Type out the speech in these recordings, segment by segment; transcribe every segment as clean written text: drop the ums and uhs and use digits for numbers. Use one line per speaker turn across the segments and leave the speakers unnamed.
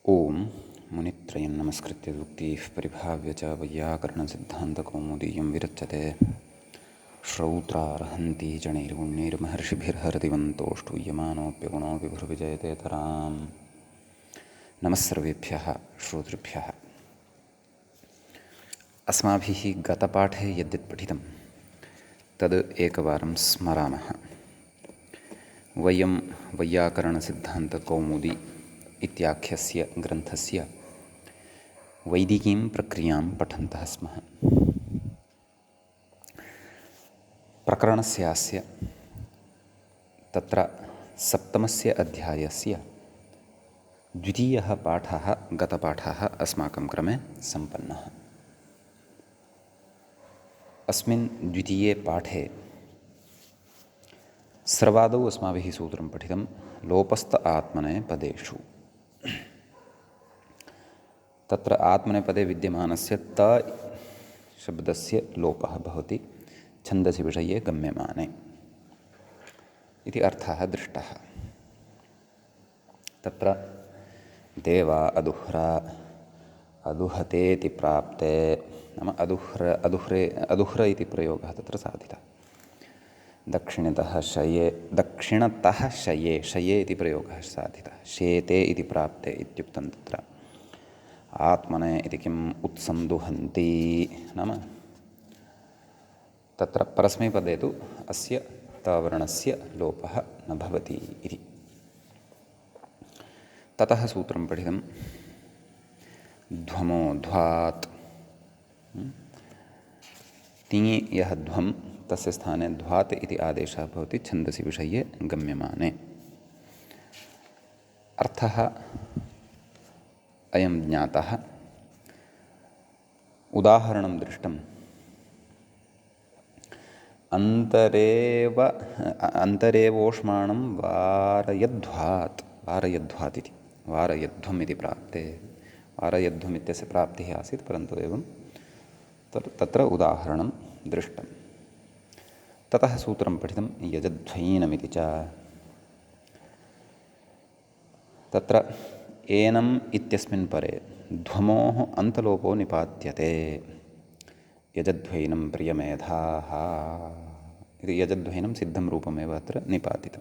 ओम मुनित्रयं नमस्कृत्य युक्तिः परिभाव्य च वैयाकरणसिद्धान्तकौमुदीयं विरच्यते श्रौत्रार्हन्ति जणैर्गुण्यैर्महर्षिभिर्हरदिवन्तोऽष्टूयमानोऽप्यगुणो विभुर्विजयते तराम्। नमः सर्वेभ्यः श्रोतृभ्यः। अस्माभिः गतपाठे यद्यत् पठितं तद् एकवारं स्मरामः। वयं वैयाकरणसिद्धान्तकौमुदी इत्याख्यस्य ग्रन्थस्य वैदिकीं प्रक्रियां पठन्तः स्मः। प्रकरणस्यास्य तत्र सप्तमस्य अध्यायस्य द्वितीयः पाठः गतपाठः अस्माकं क्रमे सम्पन्नः। अस्मिन् द्वितीये पाठे सर्वादौ अस्माभिः सूत्रं पठितं लोपस्थ आत्मनेपदेषु। तत्र आत्मनेपदे विद्यमानस्य त शब्दस्य लोपः भवति छन्दसि विषये गम्यमाने इति अर्थः दृष्टः। तत्र देवा अदुह्रा अदुहतेति प्राप्ते नाम अदुह्र इति प्रयोगः तत्र साधितः। दक्षिणतः शये शये इति प्रयोगः साधितः। शेते इति प्राप्ते इत्युक्तं तत्र आत्मने इति किम् उत्सन्दुहन्ति नाम तत्र परस्मैपदे तु अस्य तवर्णस्य लोपः न भवति इति। ततः सूत्रं पठितं ध्वमो ध्वात् तिङि यः ध्वं तस्य स्थाने ध्वात् इति आदेशः भवति छन्दसि विषये गम्यमाने। अर्थः अयं ज्ञातः। उदाहरणं दृष्टम्। अन्तरेवोष्माणं वारयध्वात् इति वारयध्वम् इति प्राप्ते। वारयध्वम् इत्यस्य प्राप्तिः आसीत्, परन्तु एवं तत्र उदाहरणं दृष्टं। ततः सूत्रं पठितं यजध्वैनमिति च। तत्र एनम् इत्यस्मिन् परे ध्वमोः अन्तलोपो निपात्यते। यजध्वैनं प्रियमेधाः इति यजध्वैनं सिद्धं रूपमेव अत्र निपातितं।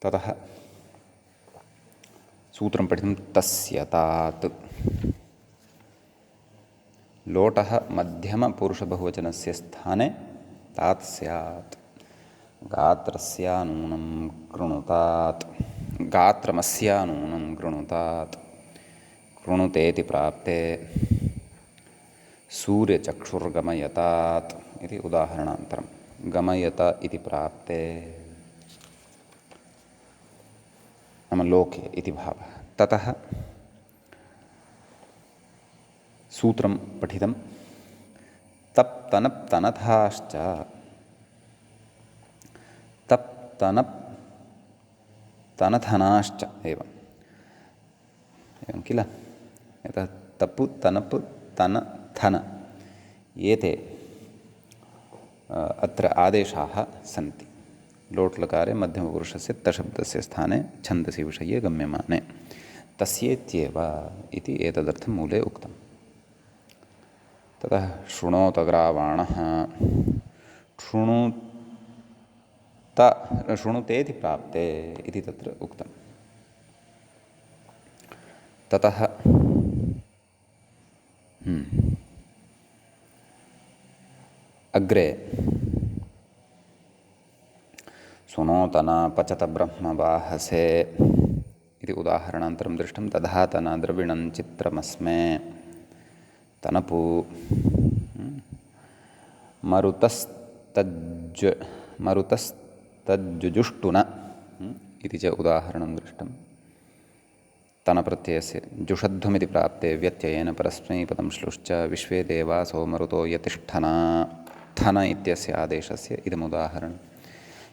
ततः सूत्रं पठितं तस्य तात्। लोटः मध्यमपुरुषबहुवचनस्य स्थाने तात् स्यात्। गात्रस्यानूनं कृणुतात् गात्रमस्यानूनं कृणुतात् कृणुतेति प्राप्ते सूर्यचक्षुर्गमयतात् इति उदाहरणान्तरं गमयत इति प्राप्ते नाम लोके इति भावः। ततः सूत्रं पठितं तप् तनप् तनथाश्च। तप् तनप् तनथनाश्च एवं किल। यतः तप् तनप् तन थन एते अत्र आदेशाः सन्ति। लोट्लकारे मध्यमपुरुषस्य तशब्दस्य स्थाने छन्दसि विषये गम्यमाने तस्येत्येव इति एतदर्थं मूले उक्तम्। ततः शृणोतग्रावाणः शृणुतेति प्राप्ते इति तत्र उक्तम्। ततः अग्रे सुनोतना पचत ब्रह्मवाहसे इति उदाहरणान्तरं दृष्टं। दधातन द्रविणं चित्रमस्मे तनपु मरुतस्तज्जुजुष्टुन इति च उदाहरणं दृष्टं। तनप्रत्ययस्य जुषध्वमिति प्राप्ते व्यत्ययेन परस्मैपदं श्लुश्च विश्वे देवासो मरुतो यतिष्ठना थन इत्यस्य आदेशस्य इदमुदाहरणं।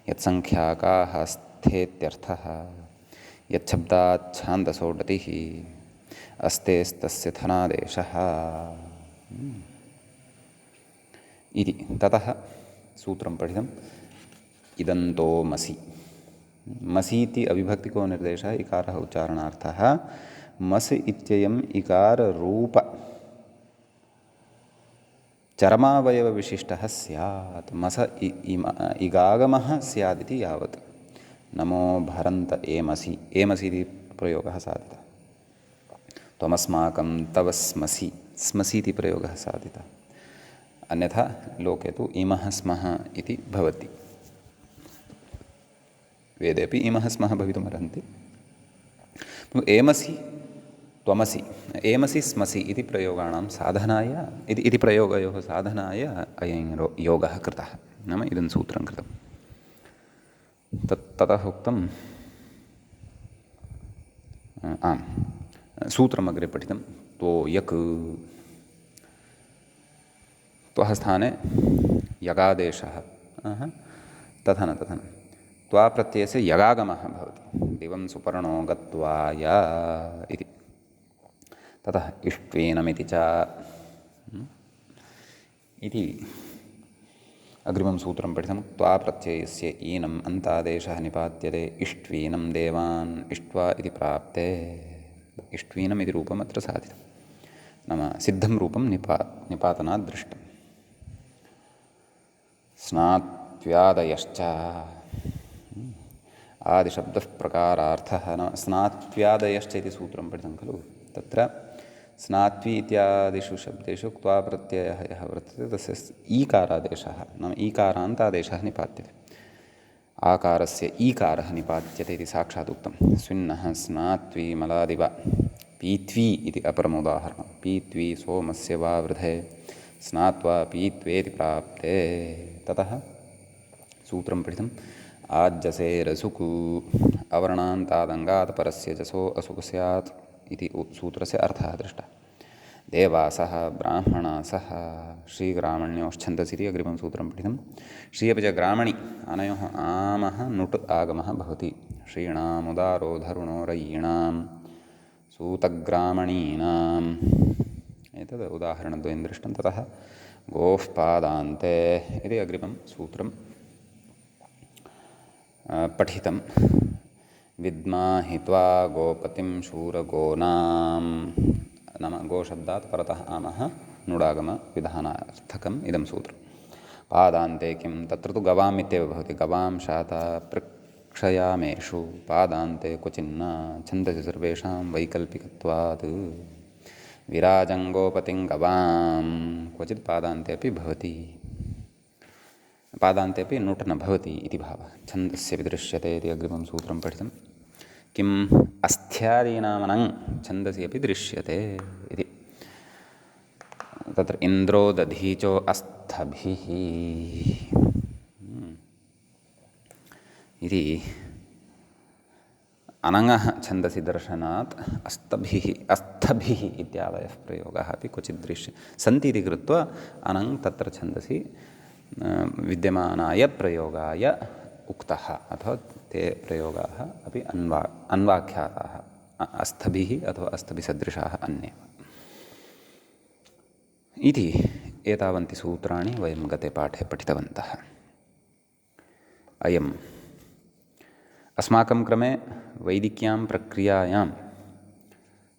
यत्सङ्ख्याकाः स्थेत्यर्थः यच्छब्दात् छान्दसो डतिः अस्तेस्तस्य थनादेशः इति। ततः सूत्रं पठितं इदन्तोमसि मसीति अविभक्तिको निर्देशः इकारः उच्चारणार्थः मस् इत्ययम् इकाररूप चरमावयवविशिष्टः स्यात् मस इगागमः स्यादिति यावत् नमो भरन्त एमसि एमसि इति प्रयोगः साधितः त्वमस्माकं तव स्मसि स्मसि इति प्रयोगः साधितः अन्यथा लोके तु इमः स्मः इति भवति वेदेपि इमः स्मः भवितुमर्हन्ति एमसि त्वमसि एमसि स्मसि इति प्रयोगाणां साधनाय इति प्रयोगयोः साधनाय अयं योगः कृतः नाम इदं सूत्रं कृतं ततः उक्तं आम् सूत्रमग्रे पठितं त्वोयक् त्वः स्थाने यगादेशः तथा न त्वा प्रत्ययस्य यगागमः भवति दिवं सुपर्णो गत्वाय इति ततः इष्ट्वेनमिति च इति अग्रिमं सूत्रं पठितं त्वा प्रत्ययस्य ईनम् अन्तादेशः निपात्यते इष्ट्वीनं देवान् इष्ट्वा इति प्राप्ते इष्ट्वीनम् इति रूपम् अत्र साधितं नाम सिद्धं रूपं निपातनात् दृष्टं स्नात्व्यादयश्च आदिशब्दः प्रकारार्थः नाम स्नात्व्यादयश्च इति सूत्रं पठितं खलु तत्र स्नात्वी इत्यादिषु शब्देषु क्त्वा प्रत्ययः यः वर्तते तस्य ईकारादेशः नाम ईकारान्तादेशः निपात्यते आकारस्य ईकारः निपात्यते इति साक्षात् उक्तं स्विन्नः स्नात्वी मलादिव पीत्वी इति अपरमुदाहरणं पीत्वी सोमस्य वा वृधे स्नात्वा पीत्वेति प्राप्ते ततः सूत्रं पठितम् आज्जसे रसुकु अवर्णान्तादङ्गात् परस्य जसो असुः स्यात् इति सूत्रस्य अर्थः दृष्टः देवासः ब्राह्मणासः श्रीग्रामण्योश्छन्दसि इति अग्रिमं सूत्रं पठितं श्री अपि च ग्रामणि अनयोः आमः नुट् आगमः भवति श्रीणामुदारो धरुणो रयीणां सूतग्रामणीनाम् एतद् उदाहरणद्वयं दृष्टं ततः गोः पादान्ते इति अग्रिमं सूत्रं पठितं विद्माहित्वा गोपतिं शूरगोनां नाम गोशब्दात् परतः आमः नुडागमविधानार्थकम् इदं सूत्रं पादान्ते किं तत्र तु गवाम् इत्येव भवति गवां शाता प्रक्षयामेषु पादान्ते क्वचिन्न छन्दसि सर्वेषां वैकल्पिकत्वात् विराजङ्गोपतिं गवां क्वचित् पादान्ते अपि भवति पादान्ते अपि नुट् न भवति इति भावः छन्दस्यपि दृश्यते इति अग्रिमं सूत्रं पठितं किम् अस्त्यादीनामनं छन्दसि अपि दृश्यते इति तत्र इन्द्रो दधीचो अस्थभिः इति अनङः छन्दसि दर्शनात् अस्थभिः इत्यादयः प्रयोगः अपि क्वचित् दृश्यते सन्ति इति कृत्वा अनङ् तत्र छन्दसि विद्यमानाय प्रयोगाय उक्तः अथवा ते प्रयोगाः अपि अन्वाख्याताः अस्थभिः अथवा अस्थभिसदृशाः अन्ये इति एतावन्ति सूत्राणि वयं गते पाठे पठितवन्तः अयम् अस्माकं क्रमे वैदिक्यां प्रक्रियायां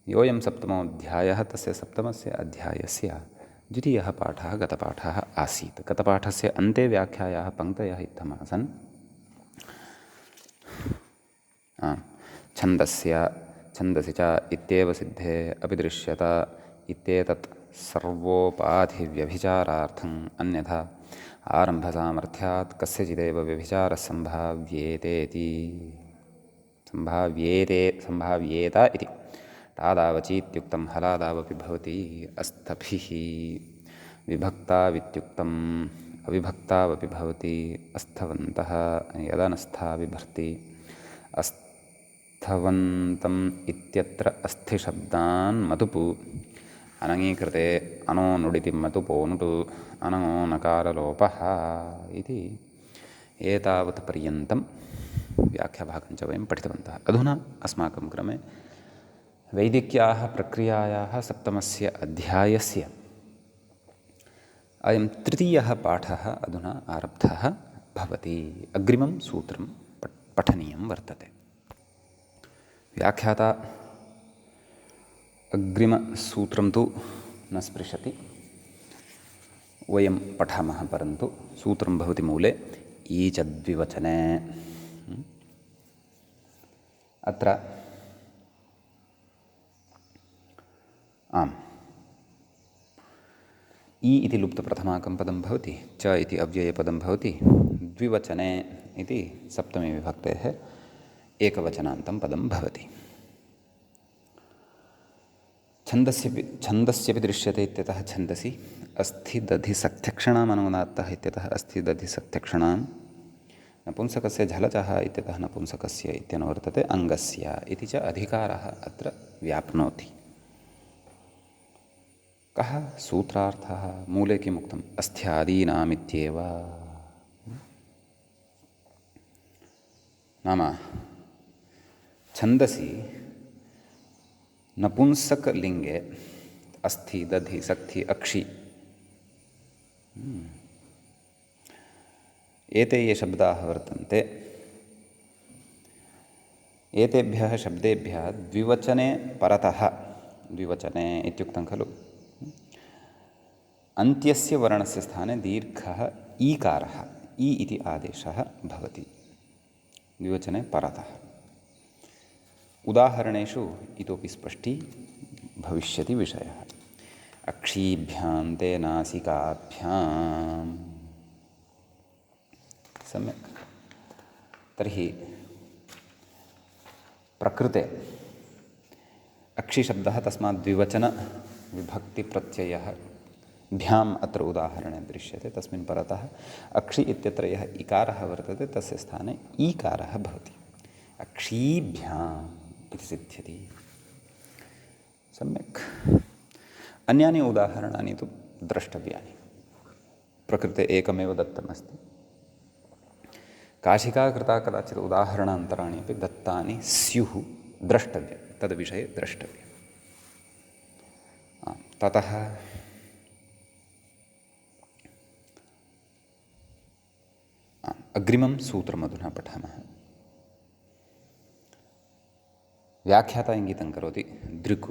योऽयं सप्तमोऽध्यायः तस्य सप्तमस्य अध्यायस्य द्वितीयः पाठः गतपाठः आसीत् गतपाठस्य अन्ते व्याख्यायाः पङ्क्तयः इत्थमासन् छन्दसि च इत्येव सिद्धे अपि दृश्यत इत्येतत् सर्वोपाधिव्यभिचारार्थम् अन्यथा आरम्भसामर्थ्यात् कस्यचिदेव व्यभिचारः सम्भाव्येत इति तादावचीत्युक्तं हलादावपि भवति अस्थभिः विभक्तावित्युक्तम् अविभक्तावपि भवति अस्थवन्तः यदनस्था विभर्ति अस्थवन्तम् इत्यत्र अस्थिशब्दान् मधुपु अनङीकृते अनो नुडिति मतुपो नुटु अनङो नकारलोपः इति एतावत् पर्यन्तं व्याख्याभागं च वयं पठितवन्तः अधुना अस्माकं क्रमे वैदिक्याः प्रक्रियायाः सप्तमस्य अध्यायस्य अयं तृतीयः पाठः अधुना आरब्धः भवति अग्रिमं सूत्रं पठनीयं वर्तते। व्याख्याता अग्रिमसूत्रं तु न स्पृशति, वयं पठामः, परन्तु सूत्रं भवति मूले ईचद्विवचने। अत्र आम्, ई इति लुप्तप्रथमाकं पदं भवति, च इति अव्ययपदं भवति, द्विवचने इति सप्तमी विभक्तेः एकवचनान्तं पदं भवति। छन्दस्यपि दृश्यते इत्यतः छन्दसि, अस्थिदधिसक्त्यक्षणाम् अनुदात्तः इत्यतः अस्थिदधिसक्त्यक्षणां, नपुंसकस्य झलचः इत्यतः नपुंसकस्य इत्यनुवर्तते अङ्गस्य इति च अधिकारः अत्र व्याप्नोति। कः सूत्रार्थः? मूले किम् उक्तम्? अस्त्यादीनामित्येव। नाम छन्दसि नपुंसकलिङ्गे अस्ति, दधि, सक्ति, अक्षि एते ये शब्दाः वर्तन्ते, एतेभ्यः शब्देभ्यः द्विवचने परतः, द्विवचने इत्युक्तं खलु, अन्त्यस्य वर्णस्य स्थाने दीर्घः ईकारः, ई इति आदेशः भवति द्विवचने परतः। उदाहरणेषु इतोपि स्पष्टी भविष्यति विषयः। अक्षीभ्यां ते नासिकाभ्यां। सम्यक्। तर्हि प्रकृते अक्षिशब्दः तस्मात् द्विवचनविभक्तिप्रत्ययः भ्याम् अत्र उदाहरणे दृश्यते। तस्मिन् परतः अक्षि इत्यत्र यः इकारः वर्तते तस्य स्थाने ईकारः भवति। अक्षीभ्याम् इति सिद्ध्यति। सम्यक्। अन्यानि उदाहरणानि तु द्रष्टव्यानि। प्रकृते एकमेव दत्तमस्ति। काशिका कृता कदाचित् उदाहरणान्तराणि अपि दत्तानि स्युः, द्रष्टव्यं, तद्विषये द्रष्टव्यं। ततः अग्रिमं सूत्रमधुना पठामः। व्याख्याता इङ्गितं करोति दृक्।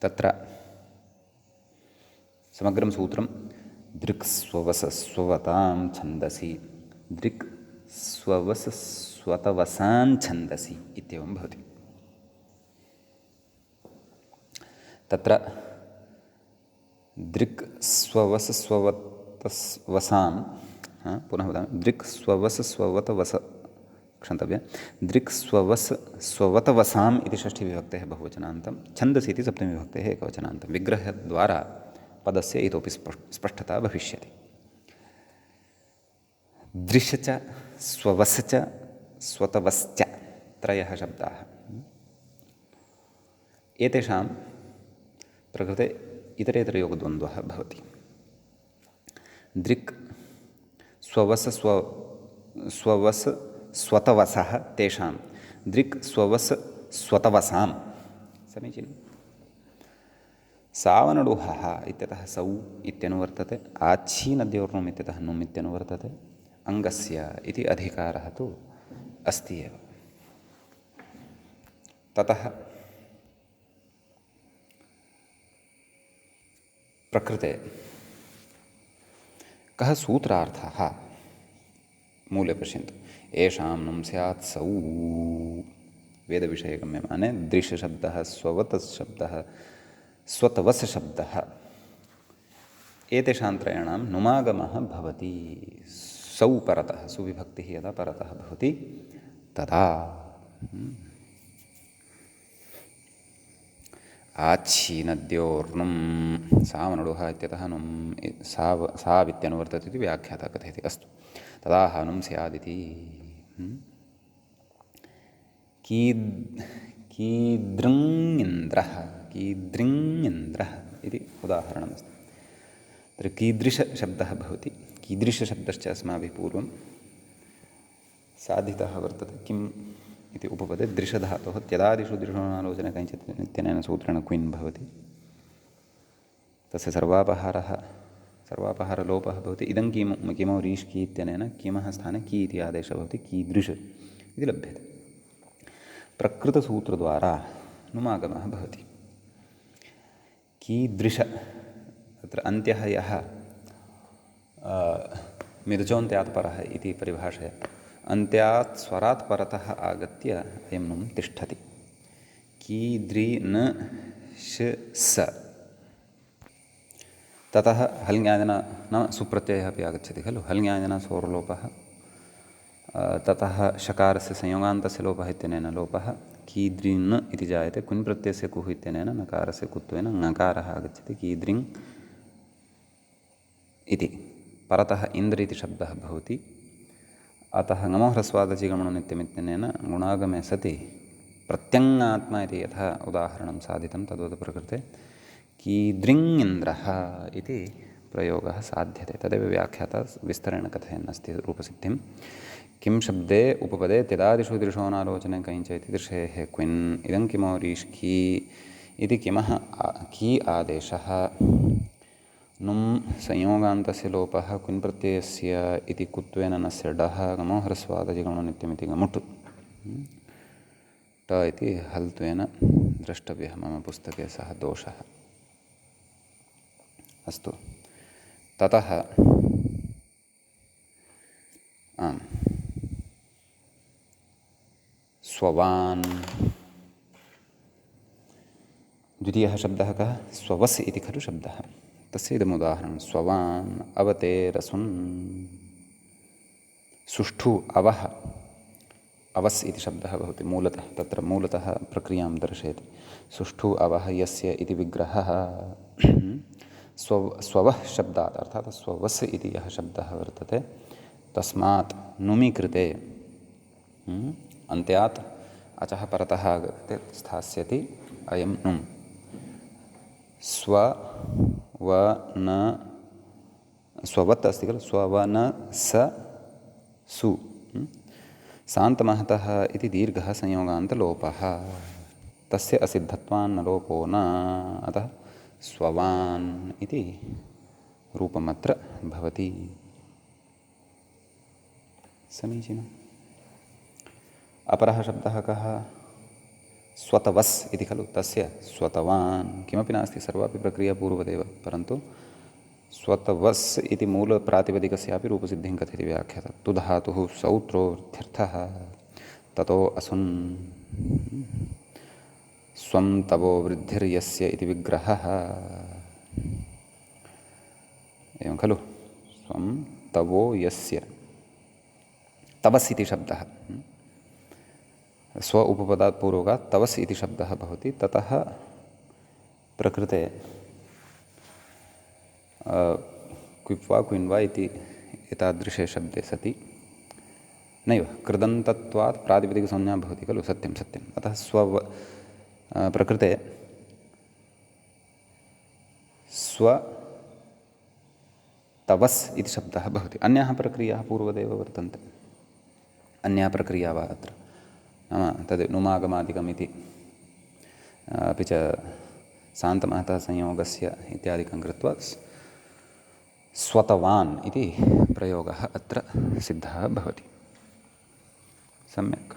तत्र समग्रं सूत्रं दृक् स्ववसस्वतां छन्दसि, दृक् स्ववसस्वतवसान् छन्दसि इत्येवं भवति। तत्र दृक् स्ववसस्ववतवसां, पुनः वदामि, दृक् स्ववसस्ववतवस, क्षन्तव्य, दृक् स्ववसस्ववतवसाम् इति षष्ठीविभक्तेः बहुवचनान्तं, छन्दसि इति सप्तमीविभक्तेः एकवचनान्तं। विग्रहद्वारा पदस्य इतोपि स्पष्टता भविष्यति। दृश च स्ववस च स्वतवश्च त्रयः शब्दाः। एतेषां प्रकृते इतरेतरयोगद्वन्द्वः भवति। दृक् स्ववस स्वतवसः तेषां, दृक् स्ववस स्वतवसां। समीचीनं। सावनडुहः इत्यतः सौ इत्यनुवर्तते, आच्छीनद्योर्नुम् इत्यतः नुम् इत्यनुवर्तते, अङ्गस्य इति अधिकारः तु अस्ति एव। ततः प्रकृते कः सूत्रार्थः? मूले पश्यन्तु, येषां नुं स्यात् सौ, वेदविषयगम्यमाने दृशशब्दः, स्ववतशब्दः, स्वतवसशब्दः, एतेषां त्रयाणां नुमागमः भवति। सौ परतः, सुविभक्तिः यदा परतः भवति तदा। आच्छीनद्योर्नुम्, सावनडुः इत्यतः नुम् सावित्यनुवर्तते इति व्याख्याता कथयति। अस्तु, तदा नुं स्यादिति। कीदृङ् इन्द्रः इति उदाहरणमस्ति। तत्र कीदृशशब्दः भवति। कीदृशशब्दश्च अस्माभिः पूर्वं साधितः वर्तते। किम् इति उपपदे दृशधातोः त्यदादिषु दृढोनालोचने किञ्चित् इत्यनेन सूत्रेण क्विन् भवति। तस्य सर्वापहारः सर्वापहारलोपः भवति इदं किमो रीष् की इत्यनेन किमः स्थाने की इति आदेशः भवति कीदृश इति लभ्यते। प्रकृतसूत्रद्वारा नुमागमः भवति। कीदृश अत्र अन्त्यः यः मिर्जोन्त्यात् परः इति परिभाषया अन्त्यात् स्वरात् परतः आगत्य अयं नुम् तिष्ठति। कीदृ न श स ततः हल्ङ्याजना नाम सुप्रत्ययः अपि आगच्छति खलु। हल्ङ्याजना सोर्लोपः, ततः शकारस्य संयोगान्तस्य लोपः इत्यनेन लोपः। कीदृन् इति जायते कुन् प्रत्ययस्य कुः इत्यनेन नकारस्य कुत्वेन ङकारः आगच्छति। कीदृङ् इति परतः इन्द्र इति शब्दः भवति। अतः ङमो ह्रस्वादचिगमननित्यमित्यनेन गुणागमे सति प्रत्यङ्गात्मा इति यथा उदाहरणं साधितं तद्वत् प्रकृते कीदृङ्गिन्द्रः इति प्रयोगः साध्यते। तदेव व्याख्याता विस्तरेण कथयन् अस्ति रूपसिद्धिं। किं शब्दे उपपदे त्यदादिषु दृशोनालोचने कञ्च इति दृशेः क्विन् इदं किमो रीष् की इति किमः की आदेशः नुम् संयोगान्तस्य लोपः कुन् प्रत्ययस्य इति कुत्वेन नस्य डः ङमो ह्रस्वादचिगमननित्यमिति गमुट् ट इति हल्त्वेन द्रष्टव्यः। मम पुस्तके सः दोषः। अस्तु, ततः आम् स्ववान् द्वितीयः शब्दः कः? स्ववस् इति खलु शब्दः। तस्य इदमुदाहरणं स्ववान् अवते रसुन् सुष्ठु अवः अवस् इति शब्दः भवति मूलतः। तत्र मूलतः प्रक्रियां दर्शयति। सुष्ठु अवः यस्य इति विग्रहः स्ववः शब्दात् अर्थात् स्ववस् इति यः शब्दः वर्तते तस्मात् नुमि कृते अन्त्यात् अचः परतः आगते स्थास्यति अयं नुम्। स्व व न स्ववत् अस्ति खलु। स्व व न स सु सान्तमहतः इति दीर्घः संयोगान्तलोपः तस्य असिद्धत्वान्न लोपो न अतः स्ववान् इति रूपमत्र भवति। समीचीनम्। अपरः शब्दः कः? स्वतवस् इति खलु। तस्य स्वतवान् किमपि नास्ति, सर्वापि प्रक्रिया पूर्वदेव, परन्तु स्वतवस् इति मूलप्रातिपदिकस्यापि रूपसिद्धिं कथयति व्याख्याता। तु धातुः सौत्रोऽर्थ्यर्थः ततो असुन् स्वं तवो वृद्धिर्यस्य इति विग्रहः। एवं खलु। स्वं तवो यस्य तवस् इति शब्दः स्व उपपदात् पूर्वकात् तवस् इति शब्दः भवति। ततः प्रकृते क्विप् वा क्विन् वा इति एतादृशे शब्दे सति नैव कृदन्तत्वात् प्रातिपदिकसंज्ञा भवति खलु। सत्यं सत्यम्। अतः प्रकृते स्वतवस् इति शब्दः भवति। अन्याः प्रक्रियाः पूर्वदेव वर्तन्ते। अन्या प्रक्रिया वा अत्र नाम तद् नुमागमादिकम् इति अपि च सान्तमहतः संयोगस्य इत्यादिकं कृत्वा स्वतवान् इति प्रयोगः अत्र सिद्धः भवति। सम्यक्।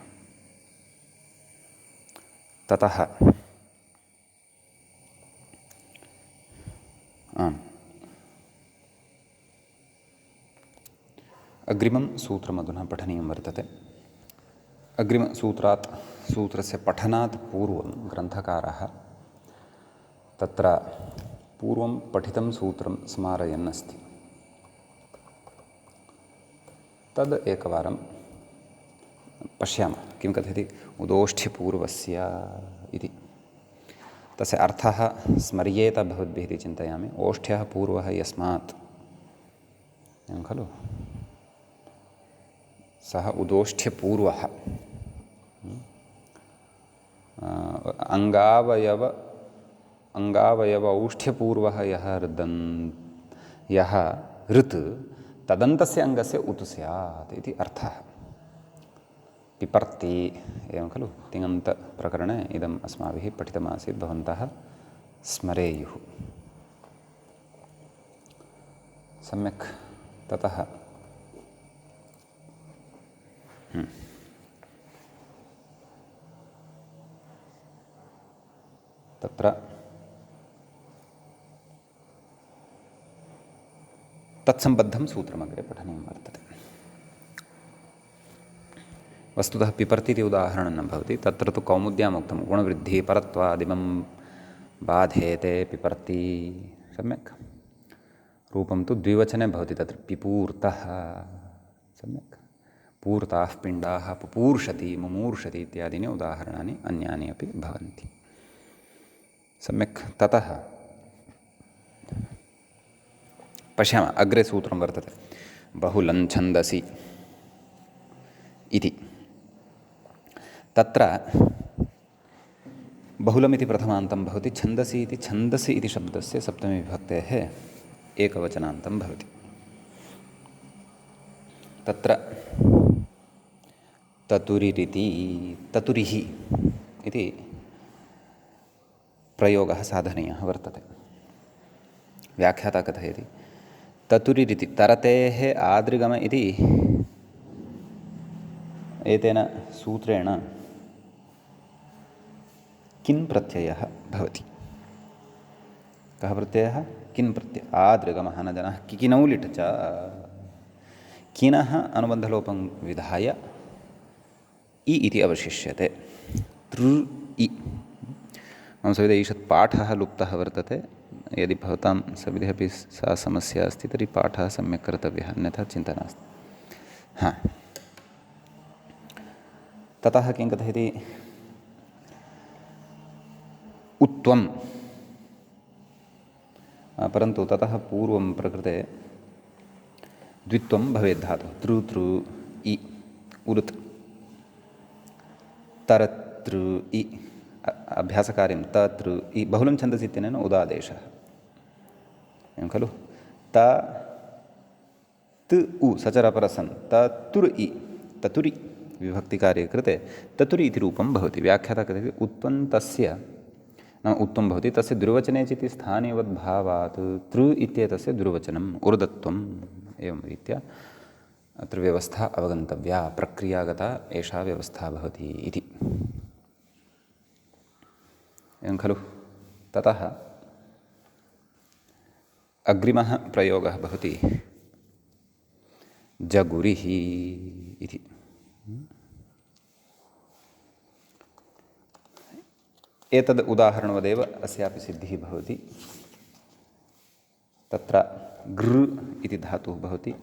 ततः अग्रिमं सूत्रमधुना पठनीयं वर्तते। अग्रिमसूत्रात् सूत्रस्य पठनात् पूर्वं ग्रन्थकारः तत्र पूर्वं पठितं सूत्रं स्मारयन् अस्ति। तद् एकवारं पश्यामः। किं कथयति? उदोष्ठ्यपूर्वस्य इति। तस्य अर्थः स्मर्येत भवद्भिः इति चिन्तयामि। ओष्ठ्यः पूर्वः यस्मात् एवं खलु। सः उदोष्ठ्यपूर्वः। अङ्गावयव औष्ठ्यपूर्वः यः ऋत् तदन्तस्य अङ्गस्य उत् स्यात् इति अर्थः। पिपर्ति एवं खलु। तिङन्तप्रकरणे इदम् अस्माभिः पठितमासीत्, भवन्तः स्मरेयुः। सम्यक्। ततः तत्र तत्सम्बद्धं सूत्रमग्रे पठनीयं वर्तते। वस्तुतः पिपर्ति इति उदाहरणं न भवति, तत्र तु कौमुद्याम् उक्तं गुणवृद्धिः परत्वादिमं बाधेते पिपर्ति। सम्यक्। रूपं तु द्विवचने भवति, तत्र पिपूर्तः। सम्यक्। पूर्ताः पिण्डाः पुपूर्षति मुमूर्षति इत्यादीनि उदाहरणानि अन्यानि अपि भवन्ति। सम्यक्। ततः पश्यामः, अग्रे सूत्रं वर्तते बहुलं छन्दसि इति। तत्र बहुलमिति प्रथमान्तं भवति, छन्दसि इति छन्दसि इति शब्दस्य सप्तमी विभक्तेः एकवचनान्तं भवति। तत्र ततुरिरिति ततुरिः इति प्रयोगः साधनीयः वर्तते। व्याख्याता कथयति ततुरिरिति तरतेः आदृगम इति एतेन सूत्रेण किन् प्रत्ययः भवति। कः प्रत्ययः? किन् प्रत्ययः। आदृगमः न जनः किकिनौ लिट् च किनः अनुबन्धलोपं विधाय इ इति अवशिष्यते। तृ इ। मम सविधे ईषत् पाठः लुप्तः वर्तते। यदि भवतां सविधे अपि सा समस्या अस्ति तर्हि पाठः सम्यक् कर्तव्यः, अन्यथा चिन्ता नास्ति। हा, ततः किं कथयति, उत्वं, परन्तु ततः पूर्वं प्रकृते द्वित्वं भवेत् धातुः। तृ तृ इ उरुत् तरतृ इ अभ्यासकार्यं ततृ इ बहुलं छन्दसि इत्यनेन उदादेशः एवं खलु। त त उ सचरपरसन् ततुर् इ ततुरि विभक्तिकार्ये कृते ततुरि इति रूपं भवति। व्याख्याता कथयति उत्वन्तस्य नाम उत्वं भवति तस्य द्विवचने चिति स्थानीयवद्भावात् तृ इत्येतस्य द्विवचनम् उर्दत्वम् एवं रीत्या अत्र व्यवस्था अवगन्तव्या, प्रक्रियागता एषा व्यवस्था भवति इति। एवं खलु। ततः अग्रिमः प्रयोगः भवति जगुरिः इति। एतद् उदाहरणवदेव अस्यापि सिद्धिः भवति। तत्र गृ इति धातुः भवति,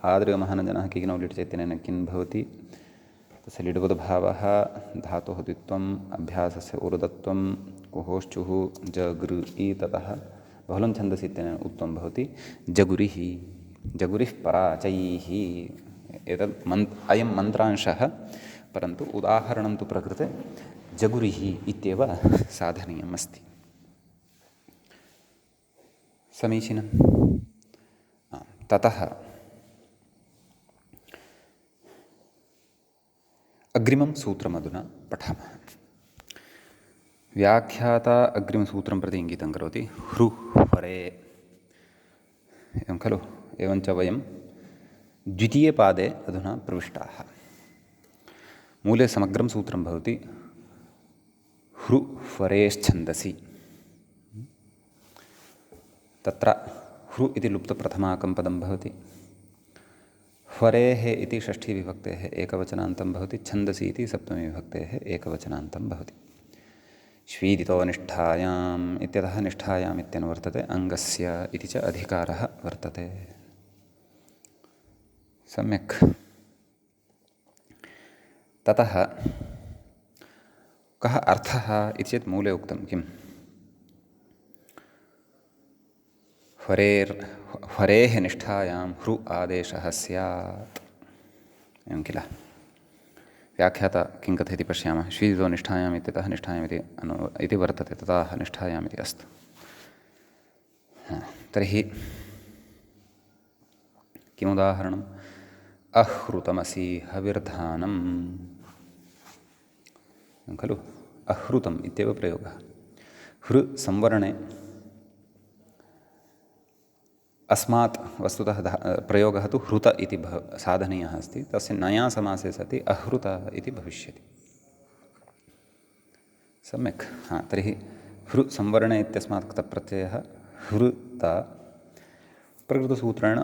आदृगमः न जनः किकिनौ लिट् च इत्यनेन किन् भवति, तस्य लिड्वद्भावः, धातोः द्वित्वम्, अभ्यासस्य ऊर्ध्वत्वं, कुहोश्चुः जगृ इ, ततः बहुलं छन्दसि इत्यनेन उत्वं भवति जगुरिः। जगुरिः पराचैः। एतद् अयं मन्त्रांशः, परन्तु उदाहरणं तु प्रकृते जगुरिः इत्येव साधनीयम् अस्ति। समीचीनं। ततः अग्रिमं सूत्रमधुना पठामः। व्याख्याता अग्रिमसूत्रं प्रति इङ्गितं करोति ह्रुह्वरे एवं खलु। एवञ्च वयं द्वितीये पादे अधुना प्रविष्टाः। मूले समग्रं सूत्रं भवति ह्रुह्वरेश्छन्दसि। तत्र ह्रु इति लुप्तप्रथमाकं पदं भवति, ह्वरेः इति षष्ठीविभक्तेः एकवचनान्तं भवति, छन्दसि इति सप्तमीविभक्तेः एकवचनान्तं भवति। श्वीदितो निष्ठायाम् इत्यतः निष्ठायाम् इत्यनुवर्तते, अङ्गस्य इति च अधिकारः वर्तते। सम्यक्। ततः कः अर्थः इति चेत् मूले उक्तं किम्, ह्वरेः निष्ठायां ह्रु आदेशः स्यात् एवं किल। व्याख्याता किं कथयति पश्यामः। श्वीदितो निष्ठायाम् इत्यतः निष्ठायाम् इति वर्तते, ततः निष्ठायाम् इति अस्तु। तर्हि किमुदाहरणम्, अह्रुतमसि हविर्धानम् खलु। अह्रुतम् इत्येव प्रयोगः। हृ संवरणे अस्मात् वस्तुतः प्रयोगः तु हृत इति साधनीयः अस्ति, तस्य नया समासे सति अहृत इति भविष्यति। सम्यक्। तर्हि हृ संवरणे इत्यस्मात् कृतप्रत्ययः हृत प्रकृतसूत्रेण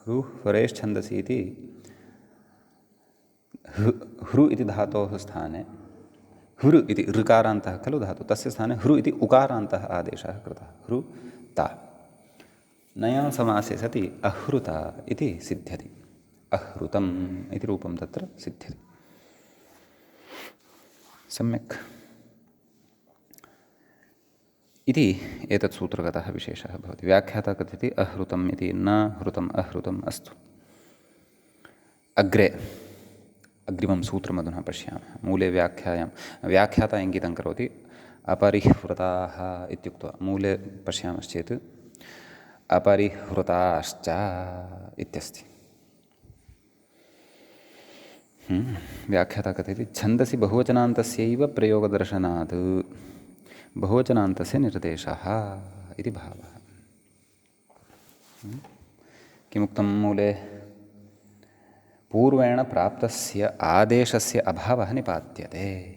हृ हरेश्छन्दसि इति हृ इति धातोः स्थाने हृ इति ऋकारान्तः खलु धातुः, तस्य स्थाने हृ इति उकारान्तः आदेशः कृतः, हृता। नया समासे सति अहृत इति सिद्ध्यति, अहृतम् इति रूपं तत्र सिद्ध्यति। सम्यक्। इति एतत् सूत्रगतः विशेषः भवति। व्याख्याता कथयति अहृतम् इति, न हृतम् अहृतम्। अस्तु, अग्रे अग्रिमं सूत्रमधुना पश्यामः। मूले व्याख्याता इङ्गितं करोति अपरिहृताः इत्युक्त्वा, मूले पश्यामश्चेत् अपरिहृताश्च इत्यस्ति। व्याख्याता कथयति छन्दसि बहुवचनान्तस्यैव प्रयोगदर्शनात् बहुवचनान्तस्य निर्देशः इति भावः। किमुक्तं मूले? पूर्वेण प्राप्तस्य आदेशस्य अभावः निपात्यते।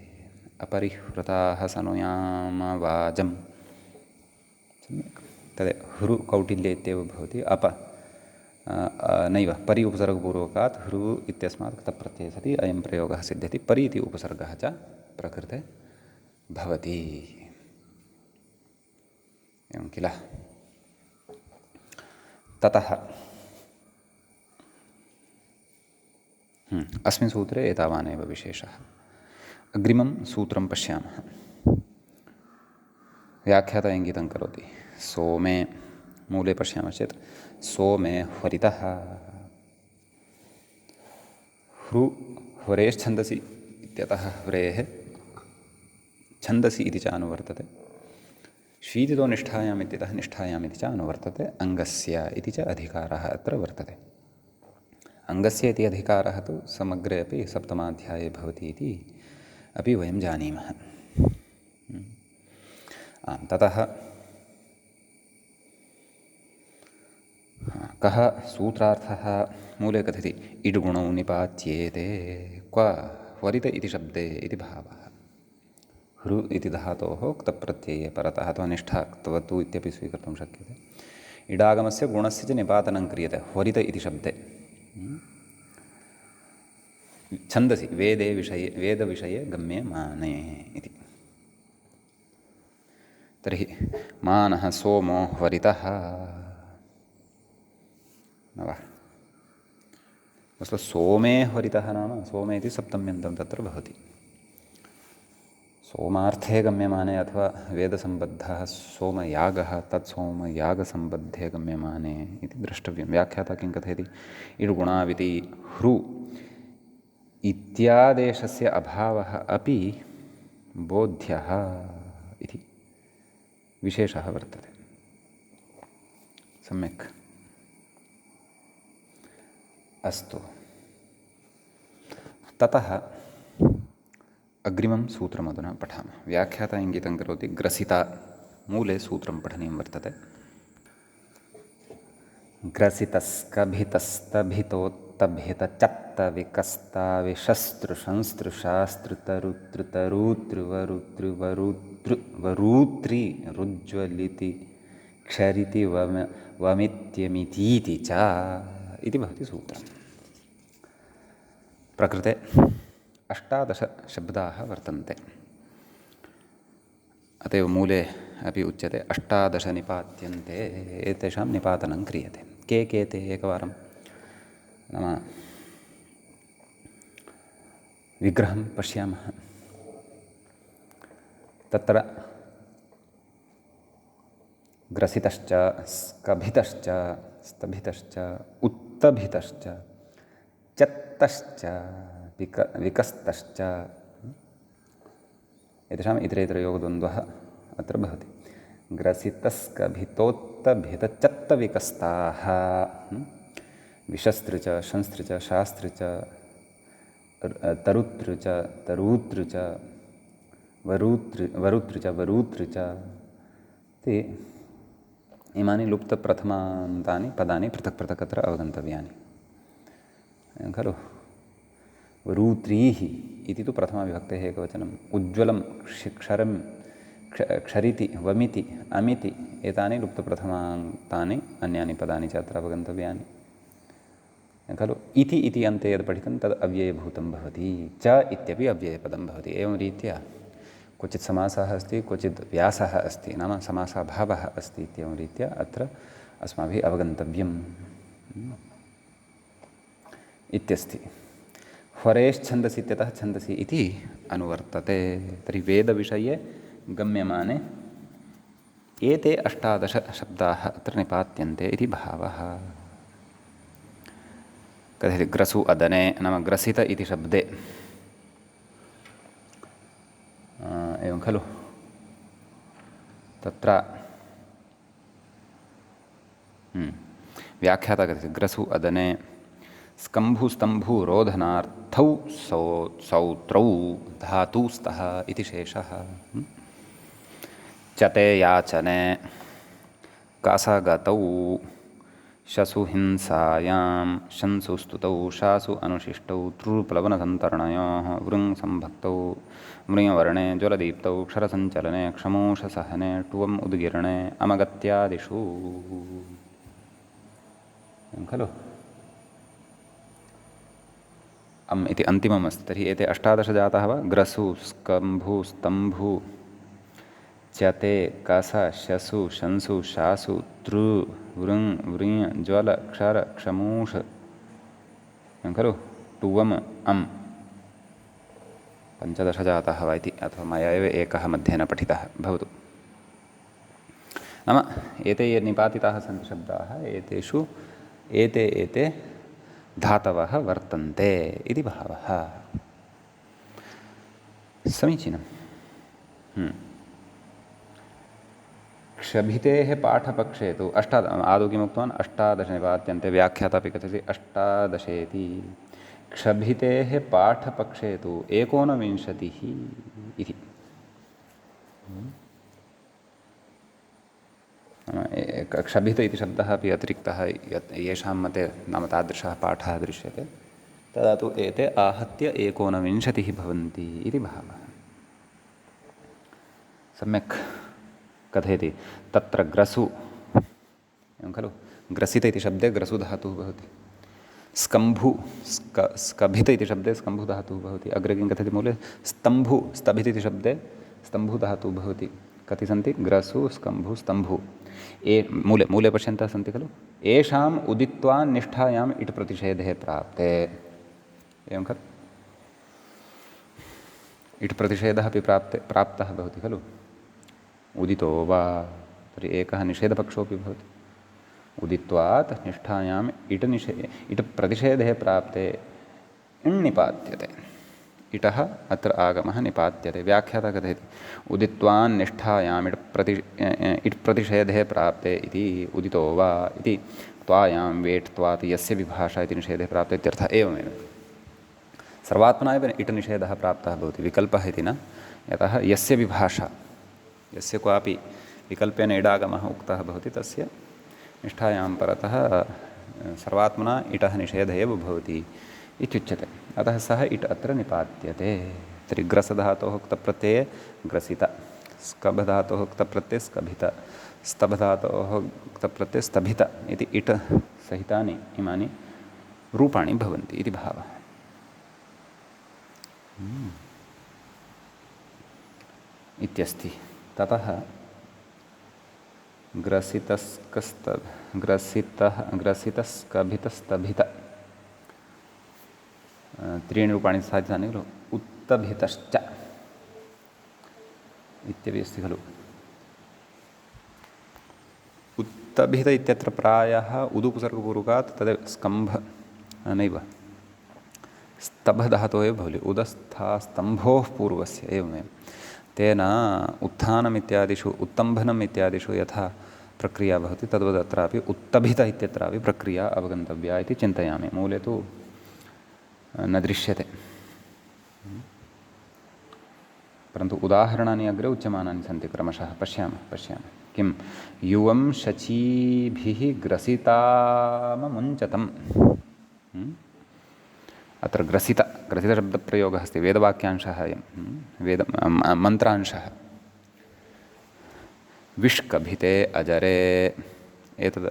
अपरिहृताः सनुयाम वाजम्। तदेव हृ कौटिल्ये इत्येव भवति। नैव परि उपसर्गपूर्वकात् हृ इत्यस्मात् कृतप्रत्यये सति अयं प्रयोगः सिद्ध्यति। परि इति उपसर्गः च प्रकृते भवति। एवं किल? ततः अस्मिन् सूत्रे एतावानेव विशेषः। अग्रिमं सूत्रं पश्यामः। व्याख्याता इङ्गितं करोति सोमे, मूले पश्यामश्चेत् सोमे ह्वरितः। हृ ह्वरेश्छन्दसि इत्यतः ह्वरेः छन्दसि इति च अनुवर्तते। शीतितो निष्ठायाम् इत्यतः निष्ठायाम् इति च अनुवर्तते। अङ्गस्य इति च अधिकारः अत्र वर्तते। अङ्गस्य इति अधिकारः तु समग्रे अपि सप्तमाध्याये भवति इति अपि वयं जानीमः। ततः कः सूत्रार्थः? मूले कथयति इड्गुणौ निपात्येते। क्व? ह्वरित इति शब्दे इति भावः। हृ इति धातोः क्तप्रत्यये परतः अथवा निष्ठाक्तवतु इत्यपि स्वीकर्तुं शक्यते। इडागमस्य गुणस्य च निपातनं क्रियते ह्वरित इति शब्दे। छन्दसि वेदविषये गम्यमाने इति। तर्हि मानः सोमो ह्वरितः न वा? वस्तु सोमे ह्वरितः नाम सोमे इति सप्तम्यन्तं तत्र भवति। सोमार्थे गम्यमाने अथवा वेदसम्बद्धः सोमयागः तत् सोमयागसम्बद्धे गम्यमाने इति द्रष्टव्यं। व्याख्याता किं कथयति? इड्गुणाविति हृ इत्यादेशस्य अभावः अपि बोध्यः इति विशेषः वर्तते। सम्यक्। अस्तु, ततः अग्रिमं सूत्रमधुना पठामः। व्याख्याता इङ्गितं करोति ग्रसिता। मूले सूत्रं पठनीयं वर्तते। ग्रसितस्कभितस्तभितो क्षरिति वमित्यमितीति च इति भवति सूत्रम्। प्रकृते 18 शब्दाः वर्तन्ते। अत एव मूले अपि उच्यते 18 निपात्यन्ते, एतेषां निपातनं क्रियते। के ते एकवारं नाम विग्रहं पश्यामः। तत्र ग्रसितश्च, स्कभितश्च, स्तभितश्च, उत्तभितश्च, चत्तश्च, विकस्तश्च, एतेषाम् इतरेतरयोगद्वन्द्वः अत्र भवति। ग्रसितस्कभितोत्तभितचत्तविकस्ताः, विशस्तृ च, शंस्तृ च, शास्त्रृ च, तरुतृ च, तरूतृ च, वरुतृ च, वरूतृ च, इमानि लुप्तप्रथमान्तानि पदानि पृथक् पृथक् अत्र अवगन्तव्यानि खलु। रुत्रीः इति तु प्रथमाविभक्तेः एकवचनम्। उज्ज्वलं, क्षरं, क्षरिति, वमिति, अमिति एतानि लुप्तप्रथमान्तानि अन्यानि पदानि च अत्र अवगन्तव्यानि खलु। इति इति अन्ते यद् पठितं तद् अव्ययभूतं भवति। च इत्यपि अव्ययपदं भवति। एवं रीत्या क्वचित् समासः अस्ति, क्वचित् व्यासः अस्ति, नाम समासाभावः अस्ति इत्येवं रीत्या अत्र अस्माभिः अवगन्तव्यम् इत्यस्ति। ह्वरेश्छन्दसि इत्यतः छन्दसि इति अनुवर्तते। तर्हि वेदविषये गम्यमाने एते 18 शब्दाः अत्र निपात्यन्ते इति भावः। कथयति ग्रसु अदने नाम ग्रसित इति शब्दे एवं खलु। तत्र व्याख्याता कथयति ग्रसु अदने स्कम्भुस्तम्भु रोधनार्थौ सौत्रौ धातुस्तः इति शेषः। चते याचने कासागतौ शसु हिंसायां शंसु स्तुतौ शासु अनुशिष्टौ तृप्लवनसन्तरणयोः वृङ् सम्भक्तौ मृयवर्णे ज्वलदीप्तौ क्षरसञ्चलने क्षमोषसहने टुवम् उद्गिरणे अमगत्यादिषु खलु। अम् इति अन्तिमम् अस्ति। तर्हि एते 18 जाताः वा? ग्रसु, स्कम्भु, स्तम्भु, चते, कस, शसु, शंसु, शासु, तृ, वृङ्, वृञ्, ज्वल, क्षर, क्षमूष खलु। टुवम् अम् 15 जाताः वा इति, अथवा मया एव एकः मध्ये न पठितः भवतु। नाम एते ये निपातिताः सन्ति शब्दाः एतेषु एते धातवः वर्तन्ते इति भावः। समीचीनम्। क्षभितेः पाठपक्षे तु आदौ किमुक्तवान्? 18 निपात्यन्ते। व्याख्याता अपि कथयति 18 इति। क्षभितेः पाठपक्षे तु 19 इति। क्षभित इति शब्दः अपि अतिरिक्तः येषां मते नाम तादृशः पाठः दृश्यते तदा तु एते आहत्य 19 भवन्ति इति भावः। सम्यक् कथयति। तत्र ग्रसु एवं खलु। ग्रसित इति शब्दे ग्रसु धातुः भवति। स्कम्भु स्कभित इति शब्दे स्कम्भु धातुः भवति। अग्रे किं कथयति मूले? स्तम्भु स्तभित इति शब्दे स्तम्भु धातुः भवति। कति सन्ति? ग्रसु, स्कम्भु, स्तम्भु। मूले पश्यन्तः सन्ति खलु। येषाम् उदित्वा निष्ठायाम् इट् प्रतिषेधे प्राप्ते एवं खलु। इट् प्रतिषेधः अपि प्राप्तः भवति खलु। उदितो वा तर्हि एकः निषेधपक्षोऽपि भवति। उदित्वात् निष्ठायाम् इट् प्रतिषेधे प्राप्ते इण् निपात्यते। इटः अत्र आगमः निपात्यते। व्याख्याता कथयति उदित्वान् निष्ठायाम् इट् प्रतिषेधे प्राप्ते इति उदितो वा इति त्वायां वेट् त्वात् यस्य विभाषा इति निषेधे प्राप्ते इत्यर्थः। एवमेव सर्वात्मना एव इट् निषेधः प्राप्तः भवति, विकल्पः इति न। यतः यस्य विभाषा, यस्य क्वापि विकल्पेन इडागमः उक्तः भवति तस्य निष्ठायां परतः सर्वात्मना इटः निषेधः एव भवति इत्युच्यते। अतः सः इट् अत्र निपात्यते। तर्हि ग्रसधातोः क्तप्रत्यये ग्रसित, स्कभधातोः क्तप्रत्यये स्कभित, स्तभधातोः क्तप्रत्यये स्तभित इति इट् सहितानि इमानि रूपाणि भवन्ति इति भावः। इत्यस्ति। ततः ग्रसितस्कभितस्तभित त्रीणि रूपाणि साधितानि खलु। उत्तभितश्च इत्यपि अस्ति खलु। उत्तभित इत्यत्र प्रायः उदुपसर्गपूर्वकात् तदेव स्कम्भ नैव स्तभधातोः एव भवति। उदस्थास्तम्भोः पूर्वस्य एवमेव। तेन उत्थानम् इत्यादिषु उत्तम्भनम् इत्यादिषु यथा प्रक्रिया भवति तद्वदत्रापि उत्तभित इत्यत्रापि प्रक्रिया अवगन्तव्या इति चिन्तयामि। मूले तु न दृश्यते, परन्तु उदाहरणानि अग्रे उच्यमानानि सन्ति क्रमशः। पश्यामः किं युवं शचीभिः ग्रसिताममुञ्चतम्। अत्र ग्रसितशब्दप्रयोगः अस्ति, वेदवाक्यांशः अयं, मन्त्रांशः। विष्कभिते अजरे, एतद्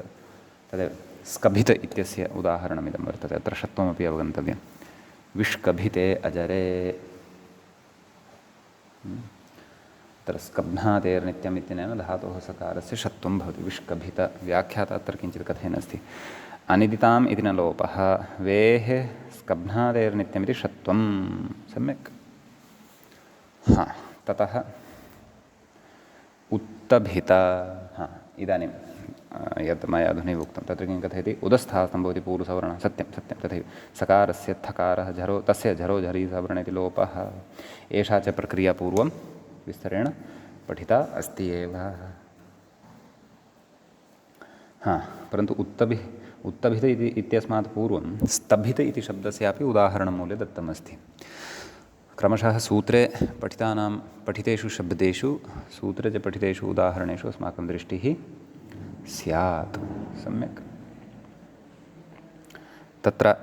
तदेव स्कभित इत्यस्य उदाहरणमिदं वर्तते। अत्र षत्वमपि अवगन्तव्यं। विष्कभिते अजरे, अत्र स्कभ्नातेर्नित्यम् इत्यनेन धातोः सकारस्य षत्वं भवति। विष्कभित व्याख्याता अत्र किञ्चित् कथेन अस्ति। अनिदिताम् इति न लोपः, वेः स्कभ्नातेर्नित्यमिति षत्वं। सम्यक्। ततः उत्तभित, इदानीं यत् मया अधुनैव उक्तं तत्र किं कथयति, उदस्थास्थं भवति पूर्वसवर्णः। सत्यं तथैव सकारस्य थकारः झरो, तस्य झरो झरी सवर्णे इति लोपः। एषा च प्रक्रिया पूर्वं विस्तरेण पठिता अस्ति एव। परन्तु उत्तभित इत्यस्मात् पूर्वं स्तभित इति शब्दस्यापि उदाहरणमूले दत्तमस्ति। क्रमशः सूत्रे पठितेषु शब्देषु, सूत्रे च पठितेषु उदाहरणेषु अस्माकं दृष्टिः स्यात्। सम्यक्। तत्र